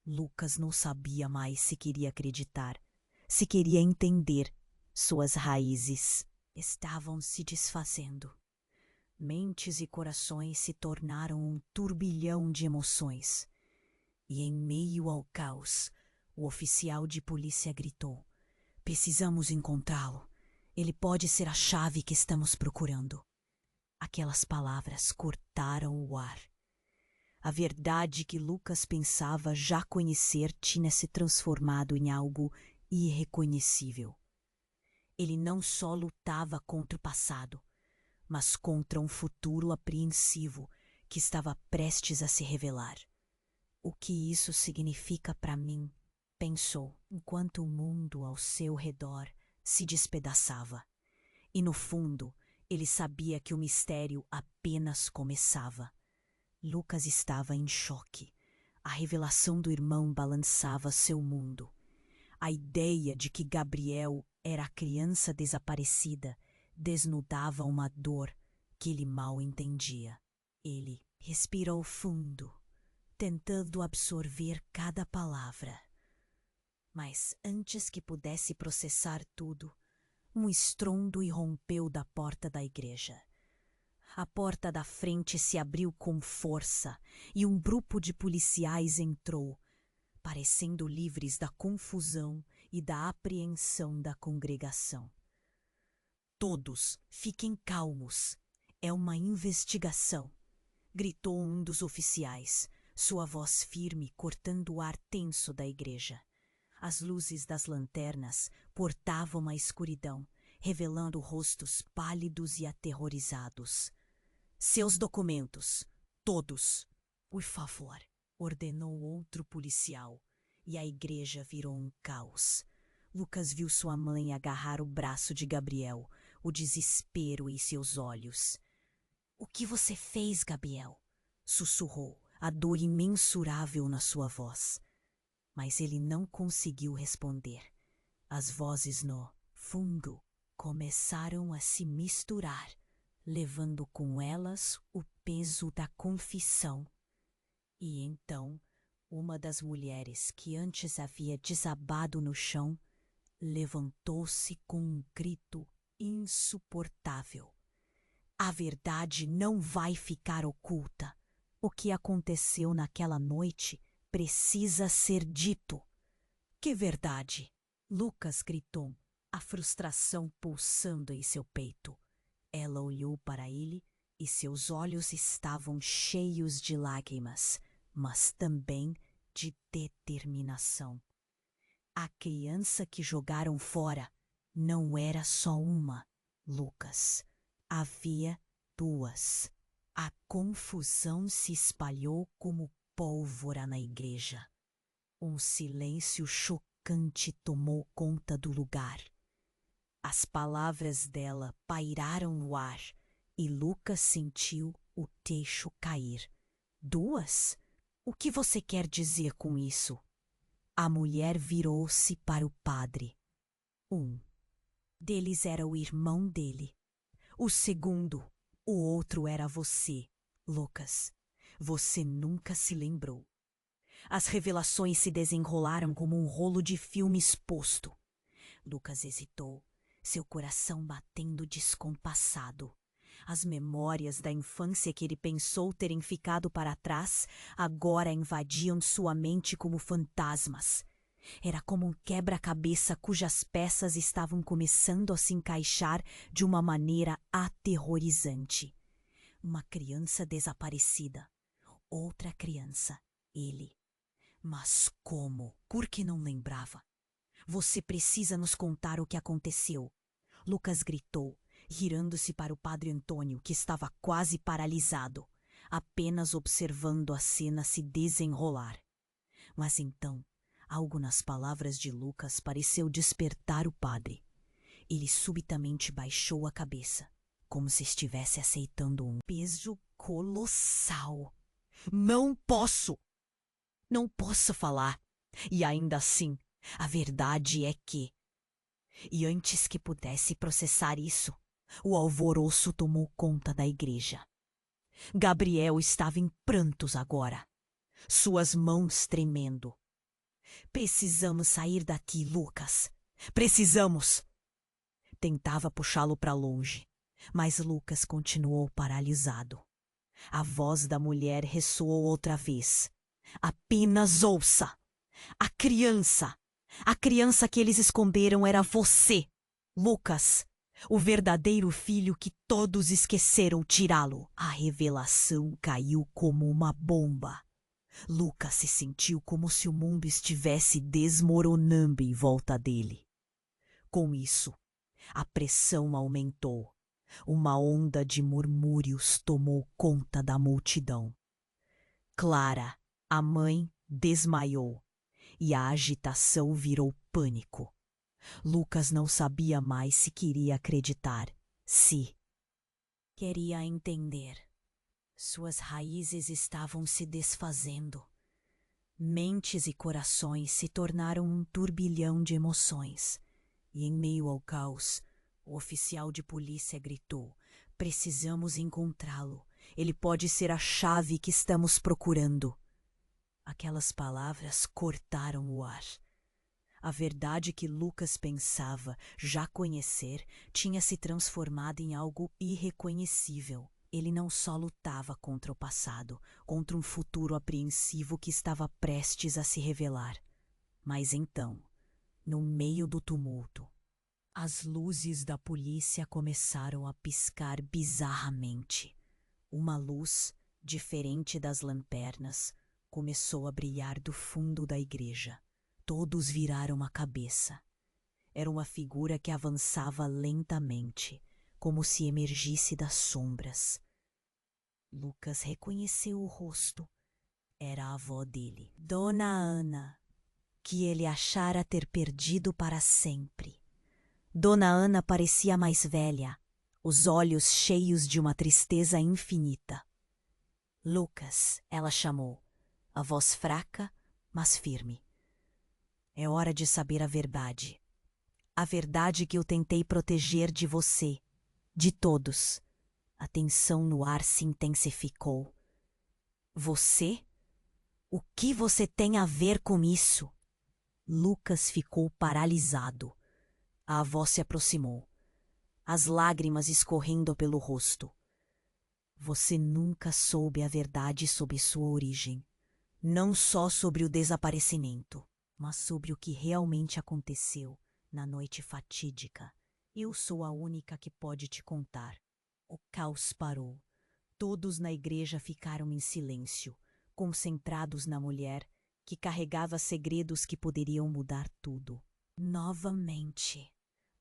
Lucas não sabia mais se queria acreditar, se queria entender. Suas raízes estavam se desfazendo. Mentes e corações se tornaram um turbilhão de emoções. E em meio ao caos, o oficial de polícia gritou: "Precisamos encontrá-lo. Ele pode ser a chave que estamos procurando." Aquelas palavras cortaram o ar. A verdade que Lucas pensava já conhecer tinha se transformado em algo irreconhecível. Ele não só lutava contra o passado, mas contra um futuro apreensivo que estava prestes a se revelar. O que isso significa para mim? Pensou, enquanto o mundo ao seu redor se despedaçava. E no fundo, ele sabia que o mistério apenas começava. Lucas estava em choque. A revelação do irmão balançava seu mundo. A ideia de que Gabriel era a criança desaparecida desnudava uma dor que ele mal entendia. Ele respirou fundo, tentando absorver cada palavra. Mas antes que pudesse processar tudo, um estrondo irrompeu da porta da igreja. A porta da frente se abriu com força e um grupo de policiais entrou, parecendo livres da confusão e da apreensão da congregação. "Todos fiquem calmos. É uma investigação", gritou um dos oficiais, sua voz firme cortando o ar tenso da igreja. As luzes das lanternas portavam a escuridão, revelando rostos pálidos e aterrorizados. "Seus documentos, todos, por favor", ordenou outro policial, e a igreja virou um caos. Lucas viu sua mãe agarrar o braço de Gabriel, o desespero em seus olhos. "O que você fez, Gabriel?" sussurrou, a dor imensurável na sua voz. Mas ele não conseguiu responder. As vozes no fundo começaram a se misturar, levando com elas o peso da confissão. E então, uma das mulheres que antes havia desabado no chão levantou-se com um grito insuportável. "A verdade não vai ficar oculta. O que aconteceu naquela noite precisa ser dito." "Que verdade?" Lucas gritou, a frustração pulsando em seu peito. Ela olhou para ele e seus olhos estavam cheios de lágrimas, mas também de determinação. A criança que jogaram fora não era só uma, Lucas. Havia duas. A confusão se espalhou como pólvora na igreja. Um silêncio chocante tomou conta do lugar. As palavras dela pairaram no ar e Lucas sentiu o teixo cair. "Duas? O que você quer dizer com isso?" A mulher virou-se para o padre. "Um. deles era o irmão dele. O segundo, o outro era você, Lucas. Você nunca se lembrou. As revelações se desenrolaram como um rolo de filme exposto. Lucas hesitou, seu coração batendo descompassado. As memórias da infância que ele pensou terem ficado para trás agora invadiam sua mente como fantasmas. Era como um quebra-cabeça cujas peças estavam começando a se encaixar de uma maneira aterrorizante. Uma criança desaparecida. Outra criança. Ele. Mas como? Por que não lembrava? Você precisa nos contar o que aconteceu. Lucas gritou, girando-se para o padre Antônio, que estava quase paralisado, apenas observando a cena se desenrolar. Mas então, algo nas palavras de Lucas pareceu despertar o padre. Ele subitamente baixou a cabeça, como se estivesse aceitando um peso colossal. Não posso! Não posso falar. E ainda assim, a verdade é que... E antes que pudesse processar isso, o alvoroço tomou conta da igreja. Gabriel estava em prantos agora, suas mãos tremendo. Precisamos sair daqui, Lucas. Precisamos! Tentava puxá-lo para longe, mas Lucas continuou paralisado. A voz da mulher ressoou outra vez. Apenas ouça! A criança! A criança que eles esconderam era você, Lucas, o verdadeiro filho que todos esqueceram tirá-lo. A revelação caiu como uma bomba. Lucas se sentiu como se o mundo estivesse desmoronando em volta dele. Com isso, a pressão aumentou. Uma onda de murmúrios tomou conta da multidão. Clara, a mãe, desmaiou e a agitação virou pânico. Lucas não sabia mais se queria acreditar, se queria entender. Suas raízes estavam se desfazendo. Mentes e corações se tornaram um turbilhão de emoções. E em meio ao caos, o oficial de polícia gritou: "Precisamos encontrá-lo. Ele pode ser a chave que estamos procurando." Aquelas palavras cortaram o ar. A verdade que Lucas pensava já conhecer tinha se transformado em algo irreconhecível. Ele não só lutava contra o passado, contra um futuro apreensivo que estava prestes a se revelar. Mas então, no meio do tumulto, as luzes da polícia começaram a piscar bizarramente. Uma luz, diferente das lanternas, começou a brilhar do fundo da igreja. Todos viraram a cabeça. Era uma figura que avançava lentamente, como se emergisse das sombras. Lucas reconheceu o rosto. Era a avó dele, Dona Ana, que ele achara ter perdido para sempre. Dona Ana parecia mais velha, os olhos cheios de uma tristeza infinita. Lucas, ela chamou, a voz fraca, mas firme. É hora de saber a verdade. A verdade que eu tentei proteger de você, de todos. A tensão no ar se intensificou. Você? O que você tem a ver com isso? Lucas ficou paralisado. A avó se aproximou, as lágrimas escorrendo pelo rosto. Você nunca soube a verdade sobre sua origem. Não só sobre o desaparecimento, mas sobre o que realmente aconteceu na noite fatídica. Eu sou a única que pode te contar. O caos parou. Todos na igreja ficaram em silêncio, concentrados na mulher que carregava segredos que poderiam mudar tudo. Novamente,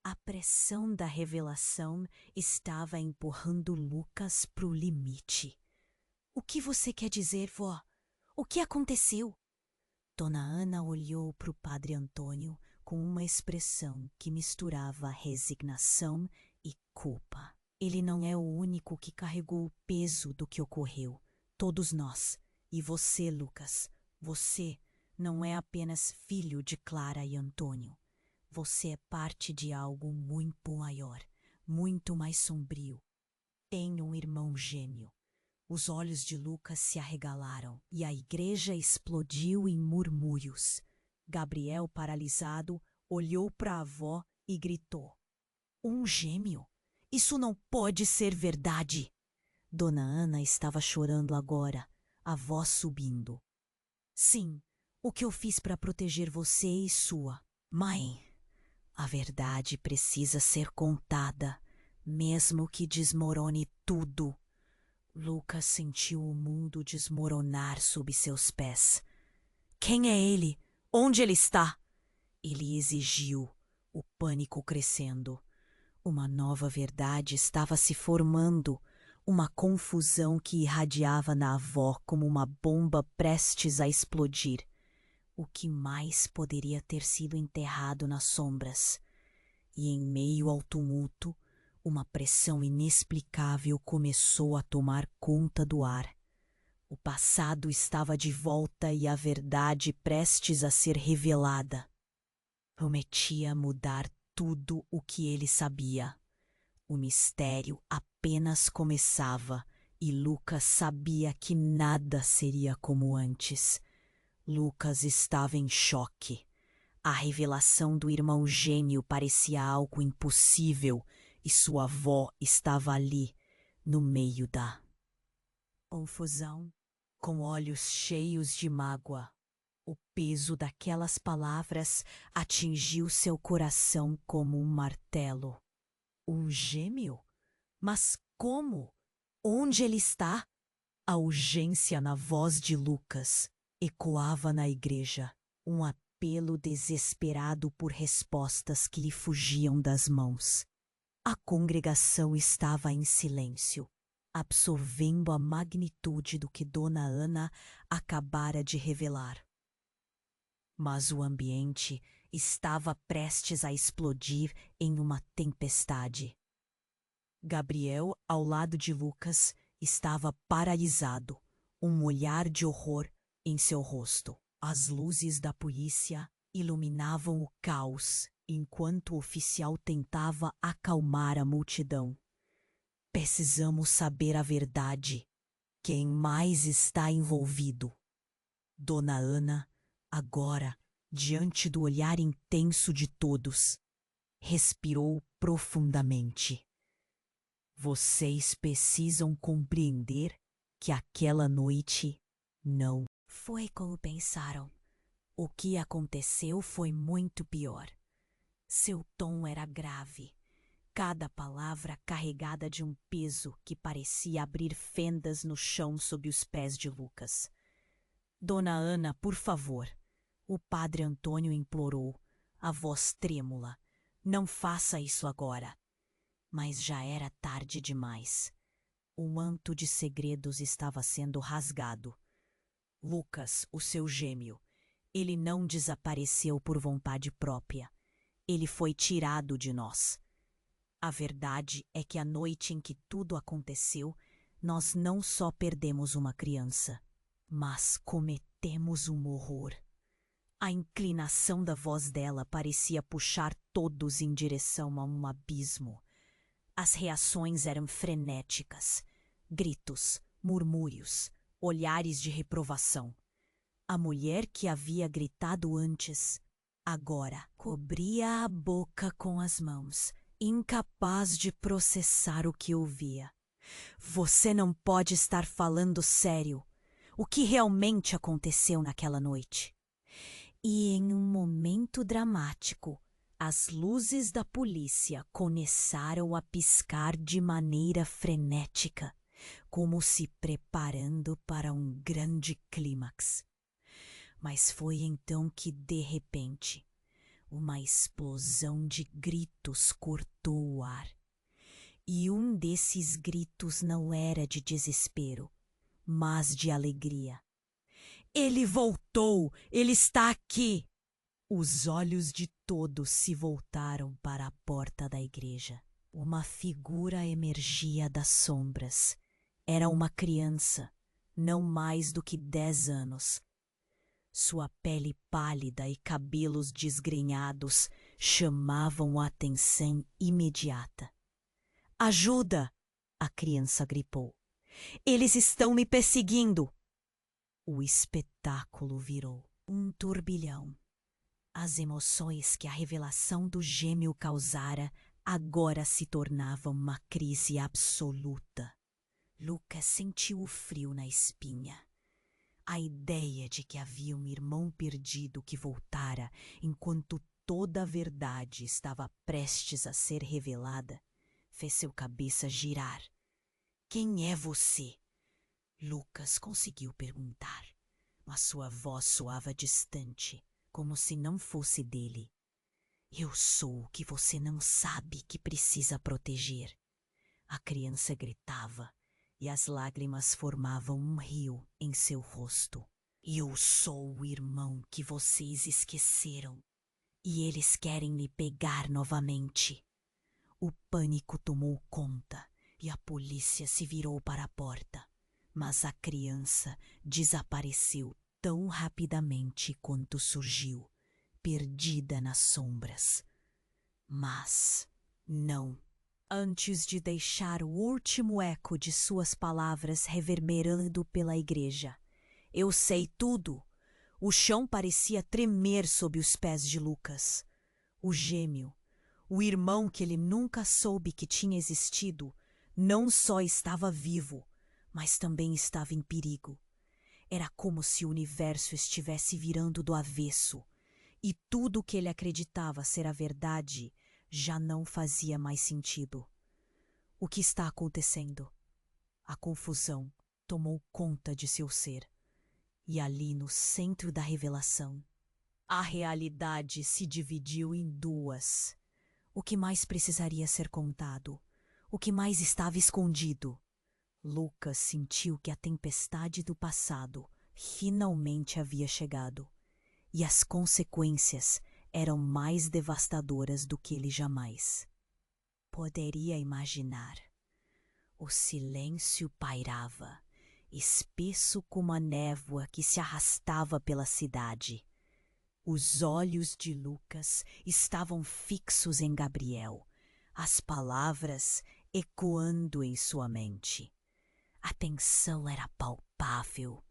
a pressão da revelação estava empurrando Lucas para o limite. O que você quer dizer, vó? O que aconteceu? Dona Ana olhou para o padre Antônio com uma expressão que misturava resignação e culpa. Ele não é o único que carregou o peso do que ocorreu. Todos nós. E você, Lucas, você não é apenas filho de Clara e Antônio. Você é parte de algo muito maior, muito mais sombrio. Tenho um irmão gêmeo. Os olhos de Lucas se arregalaram e a igreja explodiu em murmúrios. Gabriel, paralisado, olhou para a avó e gritou: Um gêmeo? Isso não pode ser verdade! Dona Ana estava chorando agora, a voz subindo. Sim, o que eu fiz para proteger você e sua. Mãe, a verdade precisa ser contada, mesmo que desmorone tudo. Lucas sentiu o mundo desmoronar sob seus pés. Quem é ele? Onde ele está? Ele exigiu, o pânico crescendo. Uma nova verdade estava se formando, uma confusão que irradiava na avó como uma bomba prestes a explodir. O que mais poderia ter sido enterrado nas sombras? E em meio ao tumulto, uma pressão inexplicável começou a tomar conta do ar. O passado estava de volta e a verdade prestes a ser revelada. Prometia mudar tudo o que ele sabia. O mistério apenas começava e Lucas sabia que nada seria como antes. Lucas estava em choque. A revelação do irmão gêmeo parecia algo impossível e sua avó estava ali, no meio da confusão, com olhos cheios de mágoa. O peso daquelas palavras atingiu seu coração como um martelo. Um gêmeo? Mas como? Onde ele está? A urgência na voz de Lucas ecoava na igreja, um apelo desesperado por respostas que lhe fugiam das mãos. A congregação estava em silêncio, absorvendo a magnitude do que Dona Ana acabara de revelar. Mas o ambiente estava prestes a explodir em uma tempestade. Gabriel, ao lado de Lucas, estava paralisado, um olhar de horror em seu rosto. As luzes da polícia iluminavam o caos enquanto o oficial tentava acalmar a multidão. Precisamos saber a verdade. Quem mais está envolvido? Dona Ana, agora, diante do olhar intenso de todos, respirou profundamente. Vocês precisam compreender que aquela noite não foi como pensaram. O que aconteceu foi muito pior. Seu tom era grave, cada palavra carregada de um peso que parecia abrir fendas no chão sob os pés de Lucas. Dona Ana, por favor, o padre Antônio implorou, a voz trêmula. Não faça isso agora. Mas já era tarde demais. O manto de segredos estava sendo rasgado. Lucas, o seu gêmeo, ele não desapareceu por vontade própria. Ele foi tirado de nós. A verdade é que a noite em que tudo aconteceu, nós não só perdemos uma criança, mas cometemos um horror. A inclinação da voz dela parecia puxar todos em direção a um abismo. As reações eram frenéticas. Gritos, murmúrios, olhares de reprovação. A mulher que havia gritado antes, agora cobria a boca com as mãos, incapaz de processar o que ouvia. Você não pode estar falando sério. O que realmente aconteceu naquela noite? E em um momento dramático, as luzes da polícia começaram a piscar de maneira frenética, como se preparando para um grande clímax. Mas foi então que, de repente, uma explosão de gritos cortou o ar. E um desses gritos não era de desespero, mas de alegria. Ele voltou! Ele está aqui! Os olhos de todos se voltaram para a porta da igreja. Uma figura emergia das sombras. Era uma criança, não mais do que 10 anos. Sua pele pálida e cabelos desgrenhados chamavam a atenção imediata. Ajuda! A criança gritou. Eles estão me perseguindo! O espetáculo virou um turbilhão. As emoções que a revelação do gêmeo causara agora se tornavam uma crise absoluta. Lucas sentiu o frio na espinha. A ideia de que havia um irmão perdido que voltara enquanto toda a verdade estava prestes a ser revelada fez seu cabeça girar. Quem é você? Lucas conseguiu perguntar, mas sua voz soava distante, como se não fosse dele. Eu sou o que você não sabe que precisa proteger. A criança gritava e as lágrimas formavam um rio em seu rosto. Eu sou o irmão que vocês esqueceram e eles querem lhe pegar novamente. O pânico tomou conta e a polícia se virou para a porta, mas a criança desapareceu tão rapidamente quanto surgiu, perdida nas sombras. Mas não. Antes de deixar o último eco de suas palavras reverberando pela igreja. Eu sei tudo. O chão parecia tremer sob os pés de Lucas. O gêmeo, o irmão que ele nunca soube que tinha existido, não só estava vivo, mas também estava em perigo. Era como se o universo estivesse virando do avesso, e tudo o que ele acreditava ser a verdade já não fazia mais sentido. O que está acontecendo? A confusão tomou conta de seu ser. E ali no centro da revelação, a realidade se dividiu em duas. O que mais precisaria ser contado? O que mais estava escondido? Lucas sentiu que a tempestade do passado finalmente havia chegado. E as consequências eram mais devastadoras do que ele jamais poderia imaginar. O silêncio pairava, espesso como a névoa que se arrastava pela cidade. Os olhos de Lucas estavam fixos em Gabriel, as palavras ecoando em sua mente. A tensão era palpável.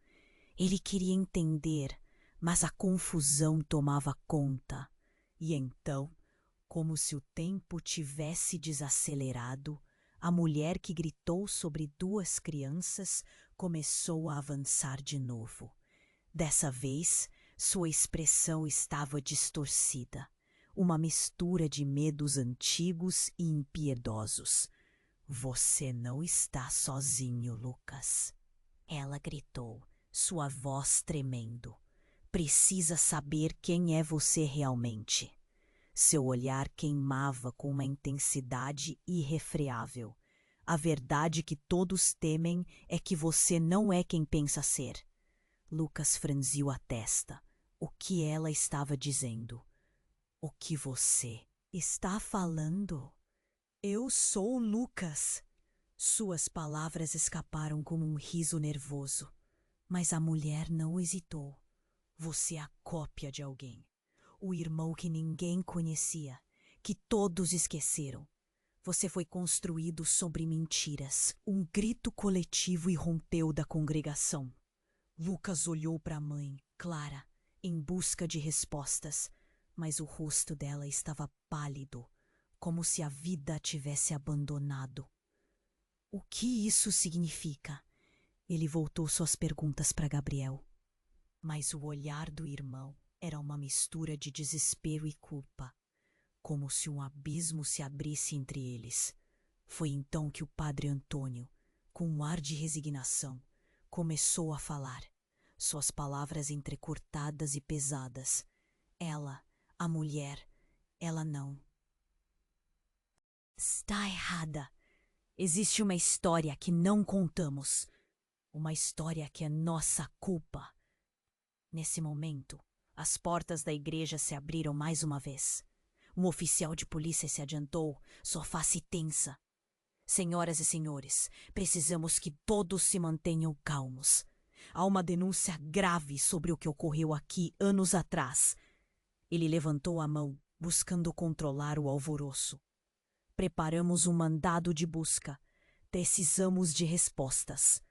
Ele queria entender, mas a confusão tomava conta. E então, como se o tempo tivesse desacelerado, a mulher que gritou sobre duas crianças começou a avançar de novo. Dessa vez, sua expressão estava distorcida, uma mistura de medos antigos e impiedosos. Você não está sozinho, Lucas. Ela gritou, sua voz tremendo. Precisa saber quem é você realmente. Seu olhar queimava com uma intensidade irrefreável. A verdade que todos temem é que você não é quem pensa ser. Lucas franziu a testa. O que ela estava dizendo? O que você está falando? Eu sou Lucas. Suas palavras escaparam como um riso nervoso. Mas a mulher não hesitou. Você é a cópia de alguém. O irmão que ninguém conhecia, que todos esqueceram. Você foi construído sobre mentiras. Um grito coletivo irrompeu da congregação. Lucas olhou para a mãe, Clara, em busca de respostas, mas o rosto dela estava pálido, como se a vida a tivesse abandonado. O que isso significa? Ele voltou suas perguntas para Gabriel. Mas o olhar do irmão era uma mistura de desespero e culpa, como se um abismo se abrisse entre eles. Foi então que o padre Antônio, com um ar de resignação, começou a falar, suas palavras entrecortadas e pesadas. Ela, a mulher, ela não. Está errada. Existe uma história que não contamos. Uma história que é nossa culpa. Nesse momento, as portas da igreja se abriram mais uma vez. Um oficial de polícia se adiantou, sua face tensa. Senhoras e senhores, precisamos que todos se mantenham calmos. Há uma denúncia grave sobre o que ocorreu aqui anos atrás. Ele levantou a mão, buscando controlar o alvoroço. Preparamos um mandado de busca. Precisamos de respostas.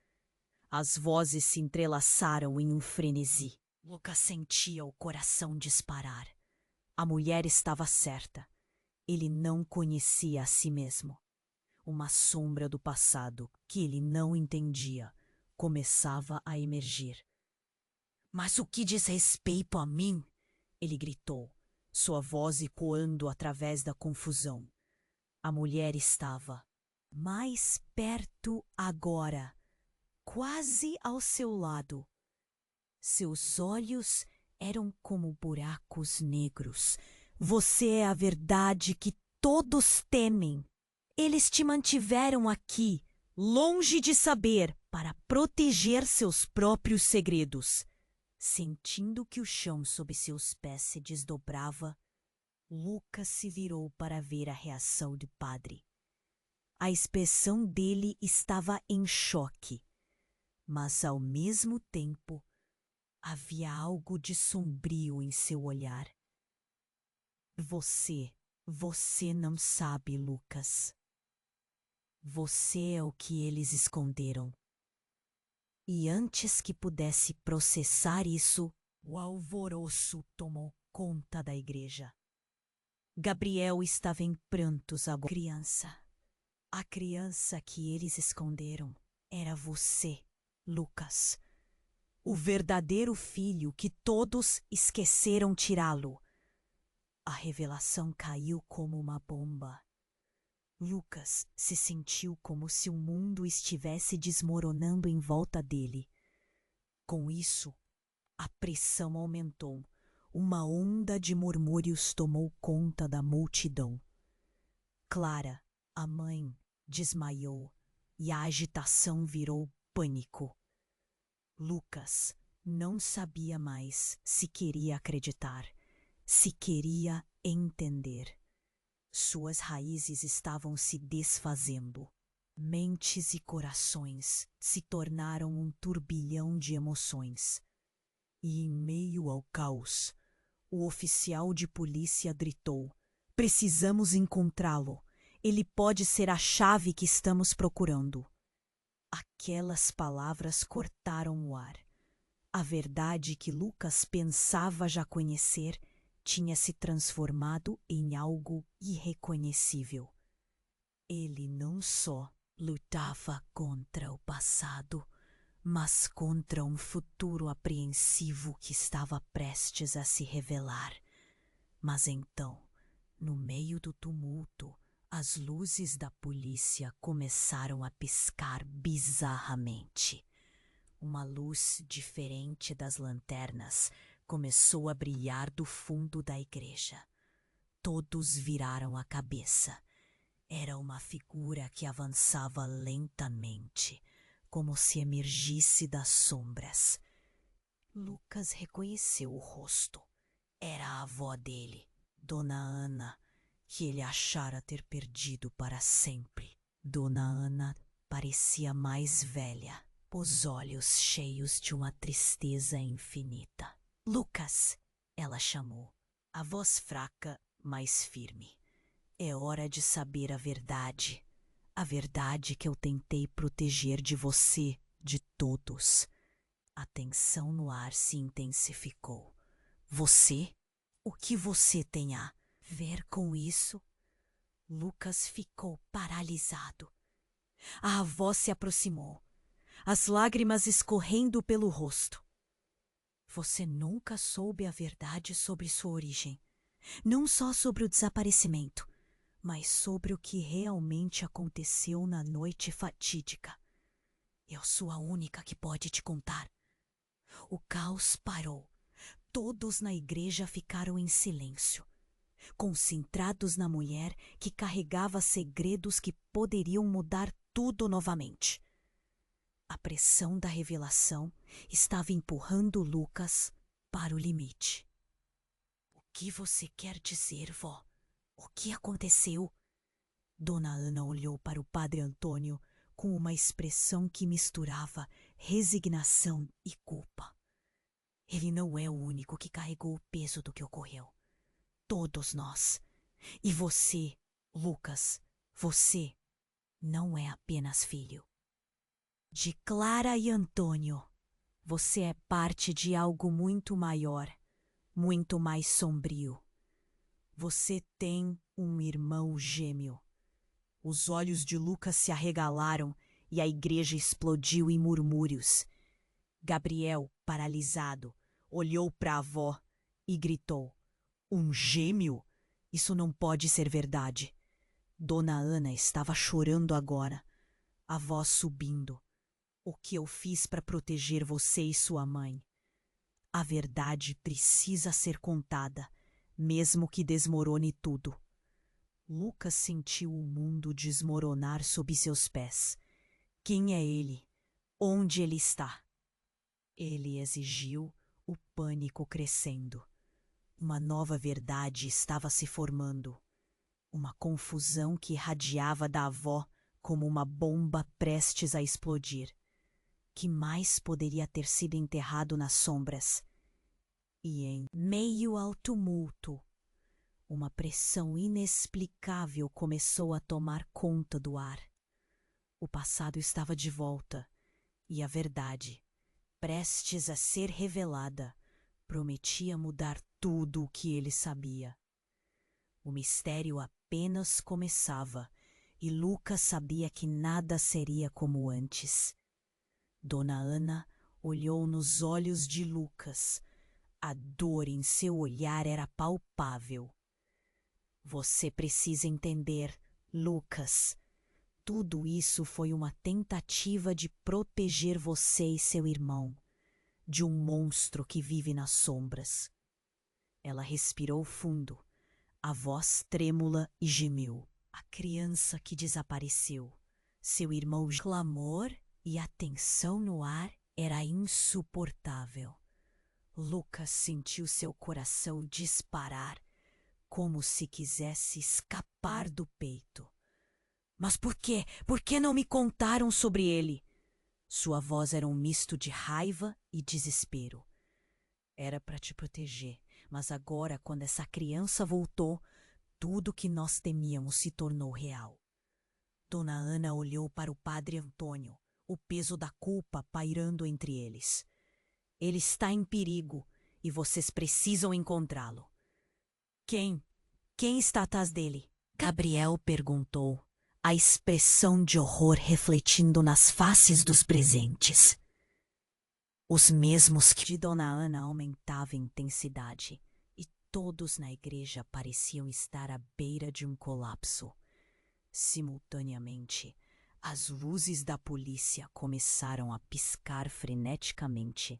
As vozes se entrelaçaram em um frenesi. Lucas sentia o coração disparar. A mulher estava certa. Ele não conhecia a si mesmo. Uma sombra do passado, que ele não entendia, começava a emergir. "Mas o que diz respeito a mim?" ele gritou, sua voz ecoando através da confusão. A mulher estava mais perto agora, quase ao seu lado. Seus olhos eram como buracos negros. "Você é a verdade que todos temem. Eles te mantiveram aqui, longe de saber, para proteger seus próprios segredos." Sentindo que o chão sob seus pés se desdobrava, Lucas se virou para ver a reação do padre. A expressão dele estava em choque, mas ao mesmo tempo havia algo de sombrio em seu olhar. Você não sabe, Lucas. Você é o que eles esconderam." E antes que pudesse processar isso, o alvoroço tomou conta da igreja. Gabriel estava em prantos agora. A criança que eles esconderam era você, Lucas. O verdadeiro filho que todos esqueceram tirá-lo. A revelação caiu como uma bomba. Lucas se sentiu como se o mundo estivesse desmoronando em volta dele. Com isso, a pressão aumentou. Uma onda de murmúrios tomou conta da multidão. Clara, a mãe, desmaiou e a agitação virou pânico. Lucas não sabia mais se queria acreditar, se queria entender. Suas raízes estavam se desfazendo. Mentes e corações se tornaram um turbilhão de emoções. E em meio ao caos, o oficial de polícia gritou: "Precisamos encontrá-lo. Ele pode ser a chave que estamos procurando." Aquelas palavras cortaram o ar. A verdade que Lucas pensava já conhecer tinha se transformado em algo irreconhecível. Ele não só lutava contra o passado, mas contra um futuro apreensivo que estava prestes a se revelar. Mas então, no meio do tumulto, as luzes da polícia começaram a piscar bizarramente. Uma luz diferente das lanternas começou a brilhar do fundo da igreja. Todos viraram a cabeça. Era uma figura que avançava lentamente, como se emergisse das sombras. Lucas reconheceu o rosto. Era a avó dele, Dona Ana, que ele achara ter perdido para sempre. Dona Ana parecia mais velha, os olhos cheios de uma tristeza infinita. "Lucas!" ela chamou, a voz fraca, mas firme. "É hora de saber a verdade que eu tentei proteger de você, de todos." A tensão no ar se intensificou. "Você? O que você tem a ver com isso?" Lucas ficou paralisado. A avó se aproximou, as lágrimas escorrendo pelo rosto. "Você nunca soube a verdade sobre sua origem. Não só sobre o desaparecimento, mas sobre o que realmente aconteceu na noite fatídica. Eu sou a única que pode te contar." O caos parou. Todos na igreja ficaram em silêncio, concentrados na mulher que carregava segredos que poderiam mudar tudo novamente. A pressão da revelação estava empurrando Lucas para o limite. "O que você quer dizer, vó? O que aconteceu?" Dona Ana olhou para o padre Antônio com uma expressão que misturava resignação e culpa. Ele não é o único que carregou o peso do que ocorreu. todos nós. E você, Lucas, você não é apenas filho de Clara e Antônio. Você é parte de algo muito maior, muito mais sombrio. Você tem um irmão gêmeo. Os olhos de Lucas se arregalaram e a igreja explodiu em murmúrios. Gabriel, paralisado, olhou para a avó e gritou: um gêmeo? Isso não pode ser verdade. Dona Ana estava chorando agora, a voz subindo. O que eu fiz para proteger você e sua mãe? A verdade precisa ser contada, mesmo que desmorone tudo. Lucas sentiu o mundo desmoronar sob seus pés. Quem é ele? Onde ele está? Ele exigiu, o pânico crescendo. Uma nova verdade estava se formando. Uma confusão que irradiava da avó como uma bomba prestes a explodir. Que mais poderia ter sido enterrado nas sombras? E em meio ao tumulto, uma pressão inexplicável começou a tomar conta do ar. O passado estava de volta, e a verdade, prestes a ser revelada, prometia mudar tudo o que ele sabia. O mistério apenas começava, e Lucas sabia que nada seria como antes. Dona Ana olhou nos olhos de Lucas. A dor em seu olhar era palpável. Você precisa entender, Lucas. Tudo isso foi uma tentativa de proteger você e seu irmão de um monstro que vive nas sombras. Ela respirou fundo, a voz trêmula e gemeu. A criança que desapareceu. Seu irmão clamor e a tensão no ar era insuportável. Lucas sentiu seu coração disparar, como se quisesse escapar do peito. Mas por quê? Por que não me contaram sobre ele? Sua voz era um misto de raiva e desespero. Era para te proteger, mas agora, quando essa criança voltou, tudo que nós temíamos se tornou real. Dona Ana olhou para o padre Antônio, o peso da culpa pairando entre eles. Ele está em perigo e vocês precisam encontrá-lo. Quem? Quem está atrás dele? Gabriel perguntou, a expressão de horror refletindo nas faces dos presentes. Os mesmos que de Dona Ana aumentava a intensidade, e todos na igreja pareciam estar à beira de um colapso. Simultaneamente, as luzes da polícia começaram a piscar freneticamente,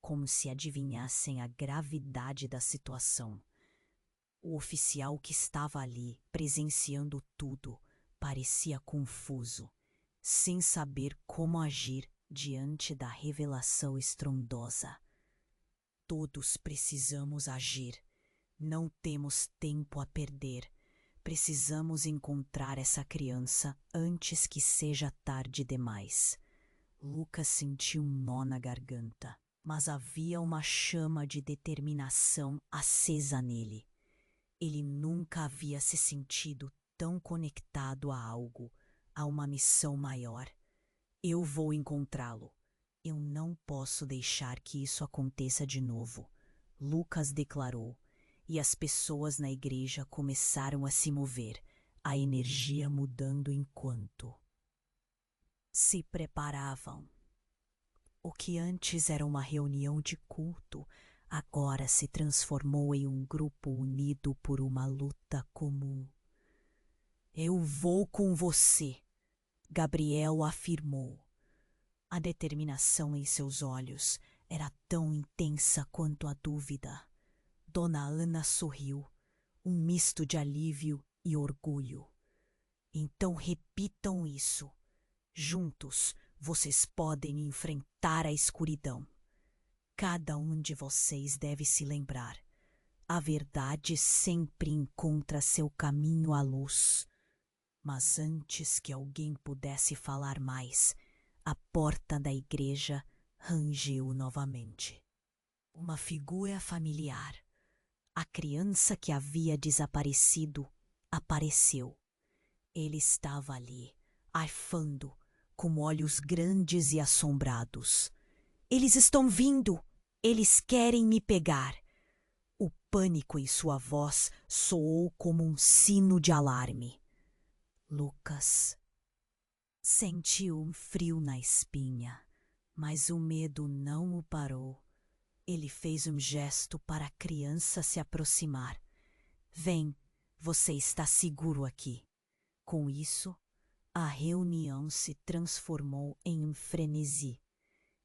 como se adivinhassem a gravidade da situação. O oficial que estava ali, presenciando tudo, parecia confuso, sem saber como agir diante da revelação estrondosa. Todos precisamos agir. Não temos tempo a perder. Precisamos encontrar essa criança antes que seja tarde demais. Lucas sentiu um nó na garganta, mas havia uma chama de determinação acesa nele. Ele nunca havia se sentido tão conectado a algo, a uma missão maior. Eu vou encontrá-lo. Eu não posso deixar que isso aconteça de novo, Lucas declarou, e as pessoas na igreja começaram a se mover, a energia mudando enquanto se preparavam. O que antes era uma reunião de culto, agora se transformou em um grupo unido por uma luta comum. Eu vou com você, Gabriel afirmou. A determinação em seus olhos era tão intensa quanto a dúvida. Dona Ana sorriu, um misto de alívio e orgulho. Então repitam isso. Juntos, vocês podem enfrentar a escuridão. Cada um de vocês deve se lembrar. A verdade sempre encontra seu caminho à luz. Mas antes que alguém pudesse falar mais, a porta da igreja rangeu novamente. Uma figura familiar, A criança que havia desaparecido apareceu. Ele estava ali, arfando, com olhos grandes e assombrados. Eles estão vindo! Eles querem me pegar! O pânico em sua voz soou como um sino de alarme. Lucas sentiu um frio na espinha, mas o medo não o parou. Ele fez um gesto para a criança se aproximar. Vem, você está seguro aqui. Com isso, a reunião se transformou em um frenesi,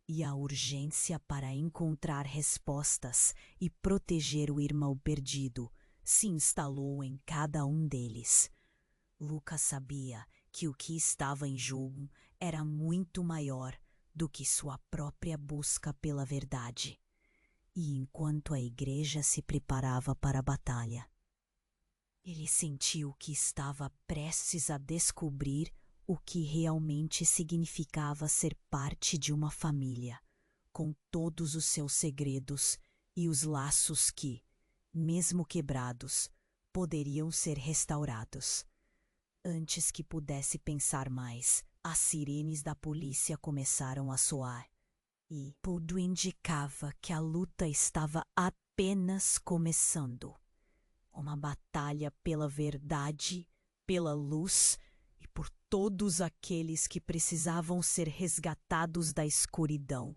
e a urgência para encontrar respostas e proteger o irmão perdido se instalou em cada um deles. Lucas sabia que o que estava em jogo era muito maior do que sua própria busca pela verdade. E enquanto a igreja se preparava para a batalha, ele sentiu que estava prestes a descobrir o que realmente significava ser parte de uma família, com todos os seus segredos e os laços que, mesmo quebrados, poderiam ser restaurados. Antes que pudesse pensar mais, as sirenes da polícia começaram a soar. E tudo indicava que a luta estava apenas começando. Uma batalha pela verdade, pela luz e por todos aqueles que precisavam ser resgatados da escuridão.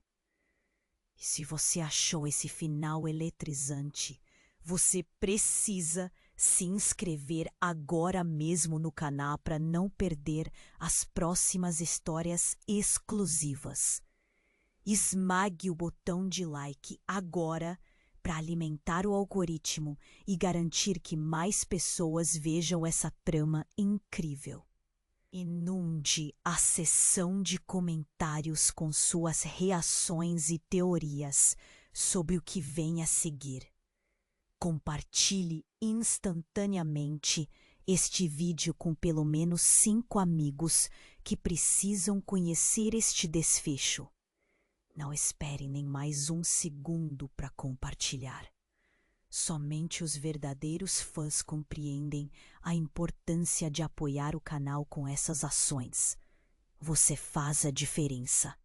E se você achou esse final eletrizante, você precisa se inscrever agora mesmo no canal para não perder as próximas histórias exclusivas. Esmague o botão de like agora para alimentar o algoritmo e garantir que mais pessoas vejam essa trama incrível. Inunde a seção de comentários com suas reações e teorias sobre o que vem a seguir. Compartilhe instantaneamente este vídeo com pelo menos 5 amigos que precisam conhecer este desfecho. Não espere nem mais um segundo para compartilhar. Somente os verdadeiros fãs compreendem a importância de apoiar o canal com essas ações. Você faz a diferença.